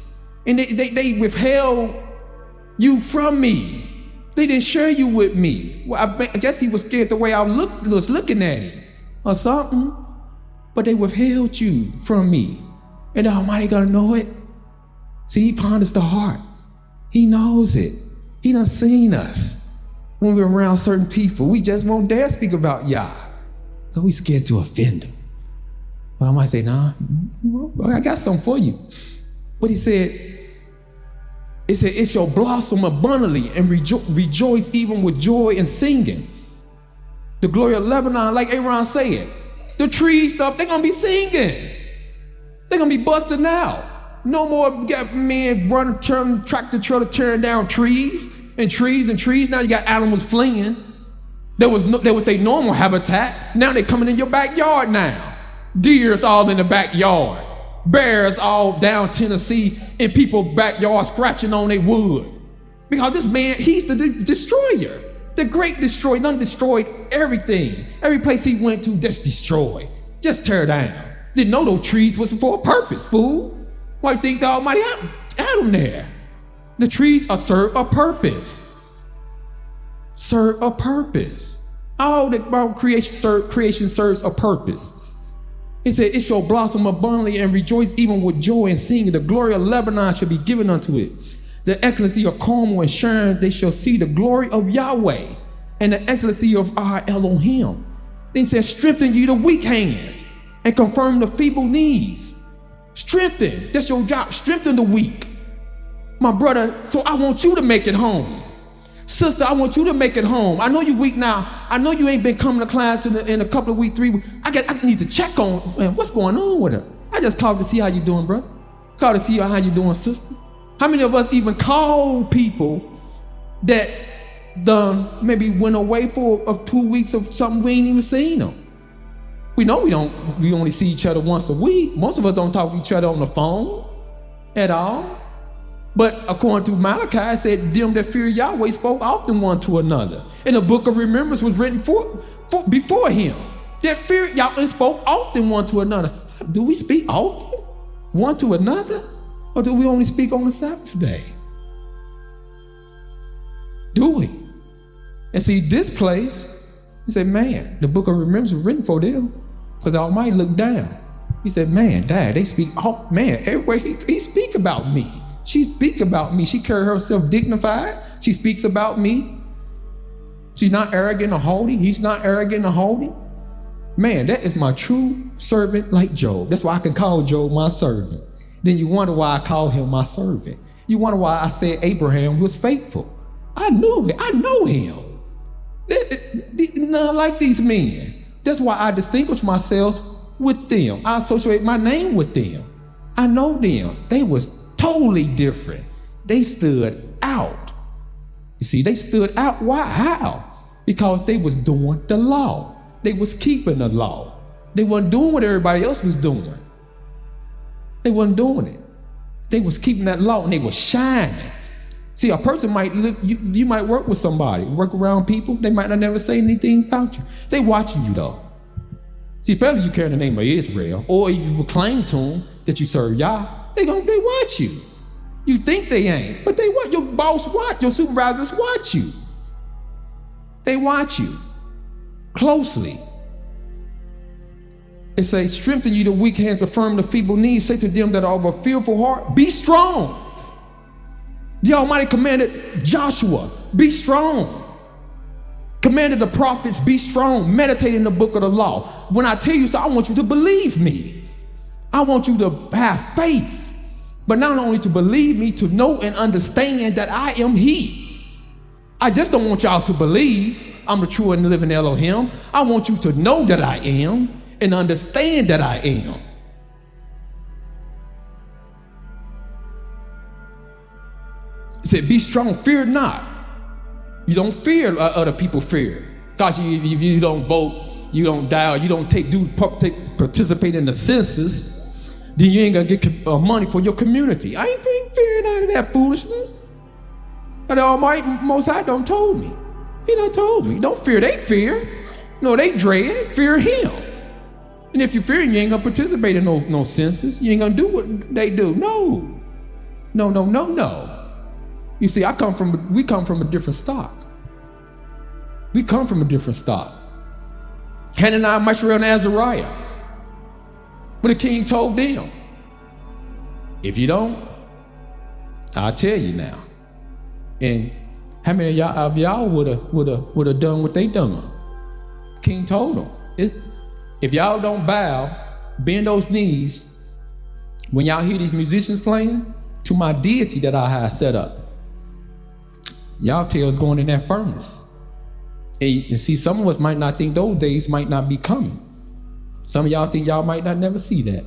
[SPEAKER 2] And they withheld you from me. They didn't share you with me. Well, I guess he was scared the way I was looking at him or something. But they withheld you from me. And the Almighty gonna know it. See, he ponders the heart. He knows it. He done seen us when we're around certain people. We just won't dare speak about Yah. Because we scared to offend them. Well, I might say, nah, I got something for you. But he said, it shall blossom abundantly and rejoice even with joy and singing. The glory of Lebanon, like Aaron said, the trees stuff, they're gonna be singing. They're gonna be busting out. No more got men running, tractor trailer tearing down trees and trees and trees. Now you got animals fleeing. There was their normal habitat. Now they're coming in your backyard now. Deer's all in the backyard. Bears all down Tennessee in people's backyard scratching on their wood. Because this man, he's the destroyer. The great destroyer. Done destroyed everything. Every place he went to, just destroy. Just tear down. Didn't know those trees was for a purpose, fool. Why you think the Almighty had them there? The trees serve a purpose. Serve a purpose. All that creation serves a purpose. It said, it shall blossom abundantly and rejoice even with joy and singing. The glory of Lebanon shall be given unto it. The excellency of Carmel and Sharon, they shall see the glory of Yahweh and the excellency of our Elohim. Then he said, strengthen you the weak hands and confirm the feeble knees. Strengthen, that's your job, strengthen the weak. My brother, so I want you to make it home. Sister, I want you to make it home. I know you weak now. I know you ain't been coming to class in a couple of weeks, 3 weeks. I need to check on, man, what's going on with her? I just called to see how you doing, brother. Called to see how you doing, sister. How many of us even call people that maybe went away for 2 weeks of something we ain't even seen them? We know we only see each other once a week. Most of us don't talk to each other on the phone at all. But according to Malachi, it said, them that fear Yahweh spoke often one to another. And the book of remembrance was written before him. That fear Yahweh spoke often one to another. Do we speak often one to another? Or do we only speak on the Sabbath day? Do we? And see, this place, he said, man, the book of remembrance was written for them. Because the Almighty looked down. He said, man, Dad, they speak, oh man, everywhere he speak about me. She speaks about me. She carries herself dignified. She speaks about me. She's not arrogant or haughty. He's not arrogant or haughty. Man, that is my true servant like Job. That's why I can call Job my servant. Then you wonder why I call him my servant. You wonder why I said Abraham was faithful. I know him. None like these men. That's why I distinguish myself with them. I associate my name with them. I know them. They was totally different. They stood out. You see, they stood out. Why? How? Because they was doing the law. They was keeping the law. They wasn't doing what everybody else was doing. They wasn't doing it. They was keeping that law and they was shining. See, a person might look, you might work with somebody, work around people, they might not never say anything about you. They watching you though. See, especially you carry the name of Israel, or if you proclaim to them that you serve Yah, they watch you. You think they ain't, but they watch. Your boss watch, your supervisors watch you. They watch you closely. It says, strengthen you the weak hands, confirm the feeble knees, say to them that are of a fearful heart, be strong. The Almighty commanded Joshua, be strong. Commanded the prophets, be strong, meditate in the book of the law. When I tell you so, I want you to believe me. I want you to have faith, but not only to believe me, to know and understand that I am He. I just don't want y'all to believe I'm the true and living Elohim. I want you to know that I am and understand that I am. It said, be strong, fear not. You don't fear other people fear. Because if you don't vote, you don't die, or you don't participate in the census, then you ain't gonna get money for your community. I ain't fearing out of that foolishness. And the Almighty Most High don't told me. He done told me. Don't fear they fear. No, they dread. Fear him. And if you fear him, you ain't gonna participate in no census. You ain't gonna do what they do. No. You see, we come from a different stock. We come from a different stock. Hananiah, Mishael, and Azariah. But the king told them, if you don't, I'll tell you now. And how many of y'all would have done what they done? King told them, if y'all don't bow, bend those knees, when y'all hear these musicians playing, to my deity that I have set up, y'all tails going in that furnace. And see, some of us might not think those days might not be coming. Some of y'all think y'all might not never see that,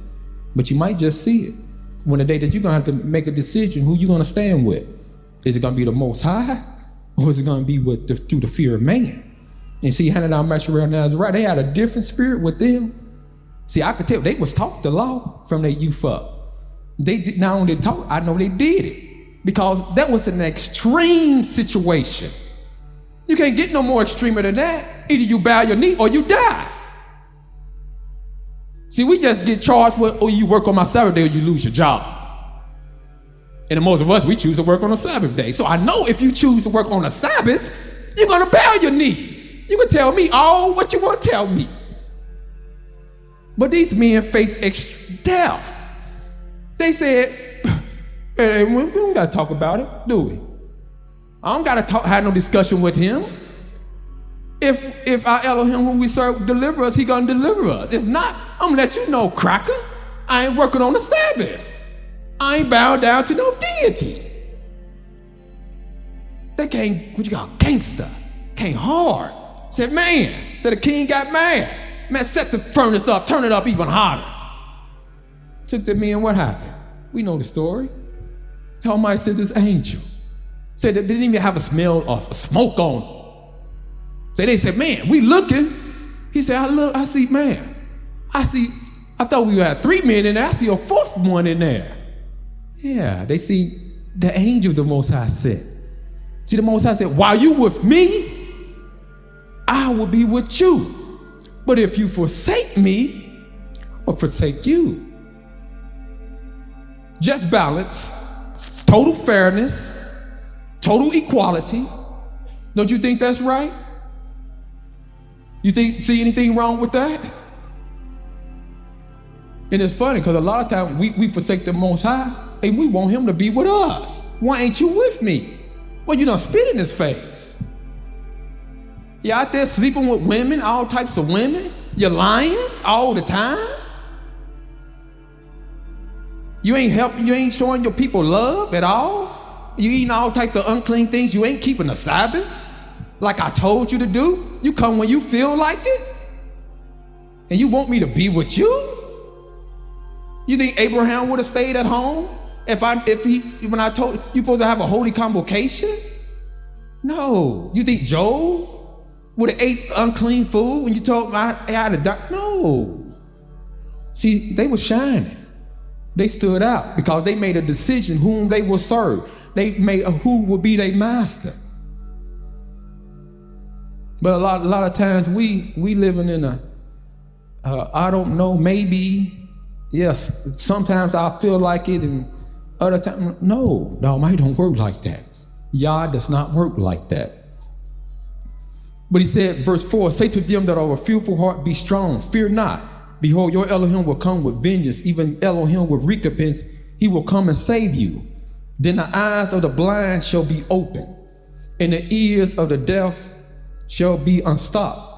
[SPEAKER 2] but you might just see it. When the day that you're gonna have to make a decision, who you gonna stand with? Is it gonna be the Most High, or is it gonna be through the fear of man? And see, Hananiah, Mishael, and Azariah, they had a different spirit with them. See, I could tell they was taught the law from their youth up. They did not only taught, I know they did it, because that was an extreme situation. You can't get no more extreme than that. Either you bow your knee or you die. See, we just get charged with, or you work on my Sabbath day or you lose your job. And most of us, we choose to work on a Sabbath day. So I know if you choose to work on a Sabbath, you're gonna bow your knee. You can tell me all what you want to tell me. But these men face death. They said, hey, we don't gotta talk about it, do we? I don't gotta have no discussion with him. If our Elohim who we serve deliver us, he gonna deliver us. If not, I'm gonna let you know, cracker, I ain't working on the Sabbath. I ain't bowed down to no deity. They came, what you call, gangster, came hard. Said the king got mad. Man, set the furnace up, turn it up even hotter. Took the men, what happened? We know the story. The Almighty sent this angel. Said they didn't even have a smell of smoke on them. So they said, man, we looking. He said, I see, I thought we had 3 men in there. I see a 4th one in there. Yeah, they see the angel the Most High said. See, the Most High said, while you with me, I will be with you. But if you forsake me, I will forsake you. Just balance, total fairness, total equality. Don't you think that's right? You see anything wrong with that? And it's funny because a lot of times we forsake the Most High and we want him to be with us. Why ain't you with me? Well, you done spit in his face. You're out there sleeping with women, all types of women. You're lying all the time. You ain't showing your people love at all. You eating all types of unclean things. You ain't keeping the Sabbath like I told you to do. You come when you feel like it. And you want me to be with you? You think Abraham would have stayed at home when I told you supposed to have a holy convocation? No. You think Job would have ate unclean food when you told him I had to die? No. See, they were shining. They stood out because they made a decision whom they will serve. They made who will be their master. But a lot of times we living in I don't know, maybe, yes, sometimes I feel like it and other times, no, the Almighty don't work like that. Yah does not work like that. But he said, verse 4, say to them that are of a fearful heart, be strong, fear not. Behold, your Elohim will come with vengeance, even Elohim with recompense. He will come and save you. Then the eyes of the blind shall be open, and the ears of the deaf shall be unstopped.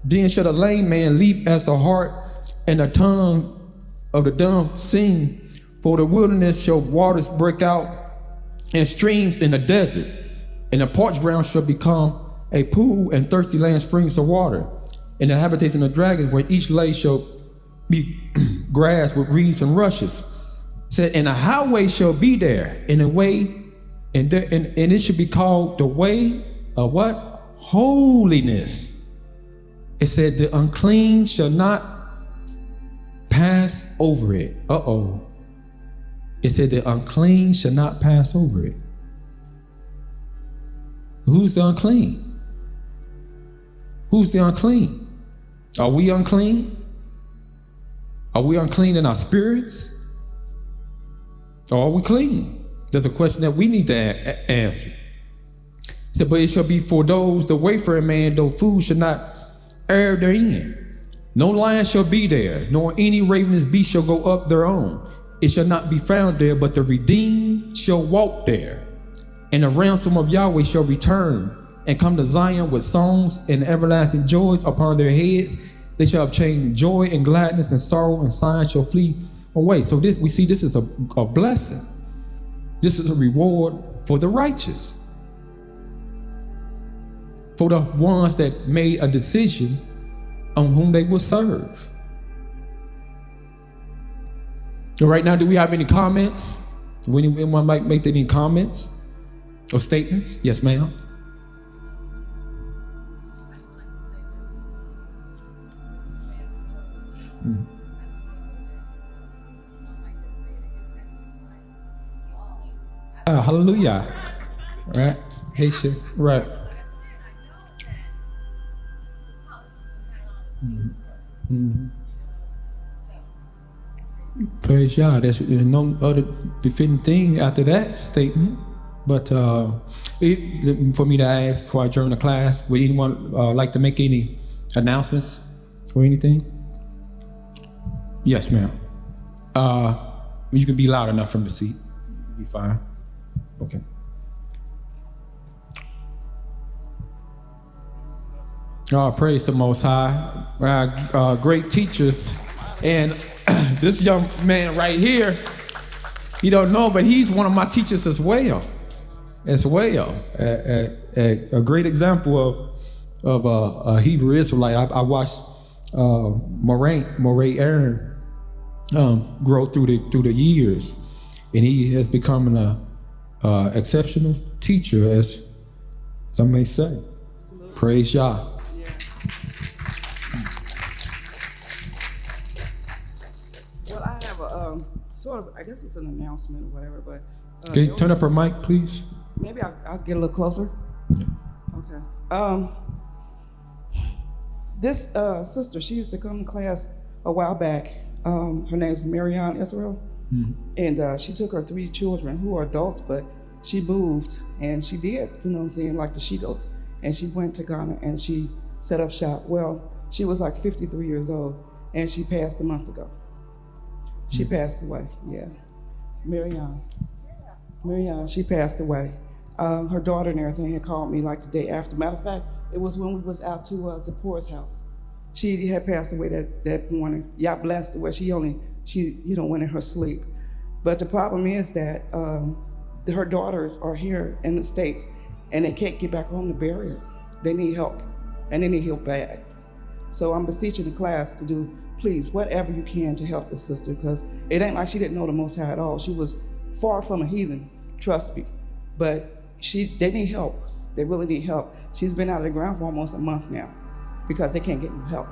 [SPEAKER 2] Then shall the lame man leap as the hart, and the tongue of the dumb sing. For the wilderness shall waters break out, and streams in the desert, and the parched ground shall become a pool, and thirsty land springs of water. And the habitation of dragons, where each lay shall be grass with reeds and rushes. Said, and a highway shall be there, and a way, and it shall be called the way a what? Holiness. It said the unclean shall not pass over it. It said the unclean shall not pass over it. Who's the unclean? Who's the unclean? Are we unclean? Are we unclean in our spirits? Or are we clean? There's a question that we need to answer. It said, but it shall be for those, the wayfaring man, though food should not err therein. No lion shall be there, nor any ravenous beast shall go up their own. It shall not be found there, but the redeemed shall walk there. And the ransom of Yahweh shall return and come to Zion with songs and everlasting joys upon their heads. They shall obtain joy and gladness, and sorrow and sighs shall flee away. So we see this is a blessing. This is a reward for the righteous, for the ones that made a decision on whom they will serve. So right now, do we have any comments? Anyone might make any comments or statements? Yes, ma'am. Hallelujah. Right? Haitian. Right. Praise Yah. There's no other befitting thing after that statement. But for me to ask before I join the class, would anyone like to make any announcements or anything? Yes, ma'am. You can be loud enough from the seat. You'll be fine. Okay. Praise the Most High. Great teachers. And this young man right here, you don't know, but he's one of my teachers as well. A great example of a Hebrew Israelite. I watched Moreh Aaron grow through the years, and he has become an exceptional teacher, as I may say. Absolutely. Praise Yah.
[SPEAKER 3] Yeah. Well, I have a sort of, I guess it's an announcement or whatever, but
[SPEAKER 2] Can you turn up her mic, please?
[SPEAKER 3] Maybe I'll get a little closer.
[SPEAKER 2] Yeah.
[SPEAKER 3] Okay. This sister, she used to come to class a while back. Her name is Yisrael. Mm-hmm. And she took her 3 children who are adults, but she moved and she did, you know what I'm saying, like the she-goats. And she went to Ghana and she set up shop. Well, she was like 53 years old and she passed a month ago. She passed away, yeah. Marianne, she passed away. Her daughter and everything had called me like the day after. Matter of fact, it was when we was out to Zipporah's house. She had passed away that morning. Yah blessed her where she went in her sleep. But the problem is that her daughters are here in the States and they can't get back home to bury her. They need help, and they need help bad. So I'm beseeching the class to do, please, whatever you can to help this sister, because it ain't like she didn't know the Most High at all. She was far from a heathen, trust me. But they need help. They really need help. She's been out of the ground for almost a month now because they can't get no help.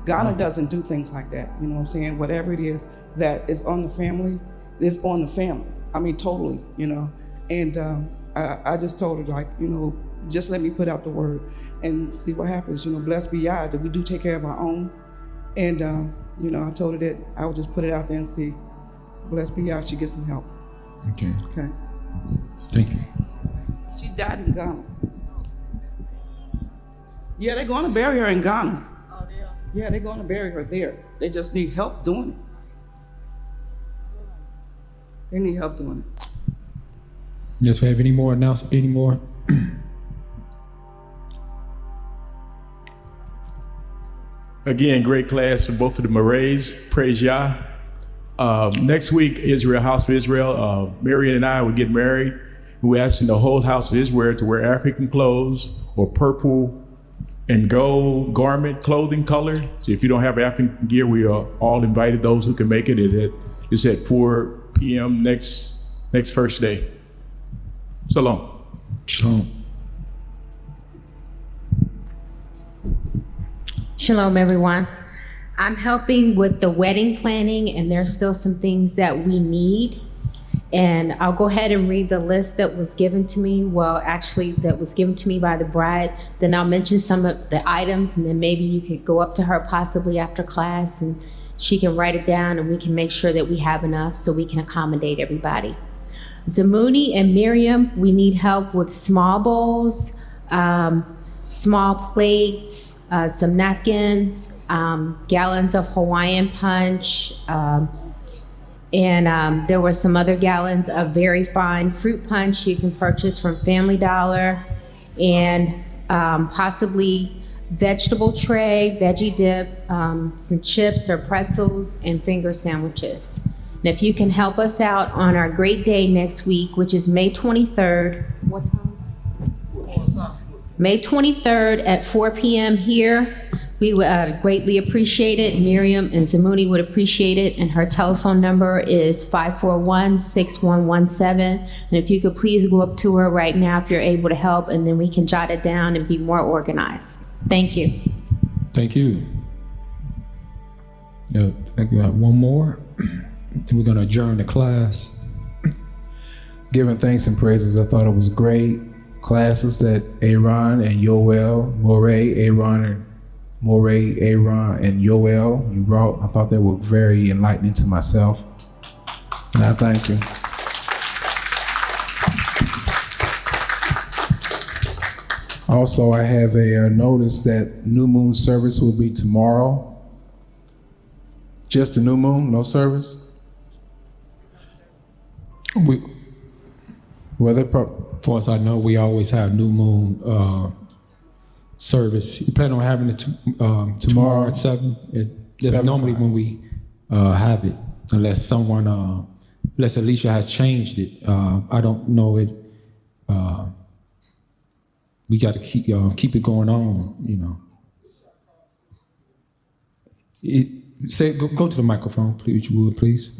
[SPEAKER 3] Ghana doesn't do things like that, you know what I'm saying? Whatever it is that is on the family, is on the family. I mean, totally, you know? And I just told her, like, you know, just let me put out the word and see what happens. You know, blessed be Yah, that we do take care of our own. And, you know, I told her that I would just put it out there and see. Blessed be Yah, she gets some help.
[SPEAKER 2] Okay.
[SPEAKER 3] Okay.
[SPEAKER 2] Thank you.
[SPEAKER 3] She died in Ghana. Yeah, they're going to bury her in Ghana.
[SPEAKER 4] Oh, yeah.
[SPEAKER 3] Yeah, they're going to bury her there. They just need help doing it. They need help doing it.
[SPEAKER 2] Yes, we have any more announcements? Any more?
[SPEAKER 5] Again, great class for both of the Morehs. Praise Yah. Next week, Israel, House of Israel, Marion and I will get married. We're asking the whole House of Israel to wear African clothes or purple and gold garment clothing color. So if you don't have African gear, we are all invited, those who can make it. It's at 4 p.m. next first day. So long.
[SPEAKER 2] Shalom.
[SPEAKER 4] Shalom, everyone. I'm helping with the wedding planning, and there's still some things that we need. And I'll go ahead and read the list that was given to me. Well, actually, that was given to me by the bride. Then I'll mention some of the items, and then maybe you could go up to her possibly after class, and she can write it down, and we can make sure that we have enough so we can accommodate everybody. Zamuni and Miriam, we need help with small bowls, small plates, some napkins, gallons of Hawaiian punch, and there were some other gallons of very fine fruit punch you can purchase from Family Dollar, and possibly vegetable tray, veggie dip, some chips or pretzels, and finger sandwiches. And if you can help us out on our great day next week, which is May 23rd. What time? May 23rd at 4 p.m. here. We would greatly appreciate it. Miriam and Zamuni would appreciate it. And her telephone number is 541-6117. And if you could please go up to her right now if you're able to help, and then we can jot it down and be more organized. Thank you.
[SPEAKER 2] Thank you. I think we have one more. Then we're going to adjourn the class.
[SPEAKER 6] Giving thanks and praises. I thought it was great classes that Aaron and Yoel, Moreh, Aaron, and Yoel, you brought. I thought they were very enlightening to myself. And I thank you. Also, I have a notice that New Moon service will be tomorrow. Just the New Moon, no service?
[SPEAKER 2] As far as I know, we always have New Moon service. You plan on having it tomorrow at 7? That's
[SPEAKER 6] 7
[SPEAKER 2] normally
[SPEAKER 6] o'clock.
[SPEAKER 2] when we have it, unless Alicia has changed it. I don't know it. We got to keep it going on, you know. Go to the microphone, please, you would, please.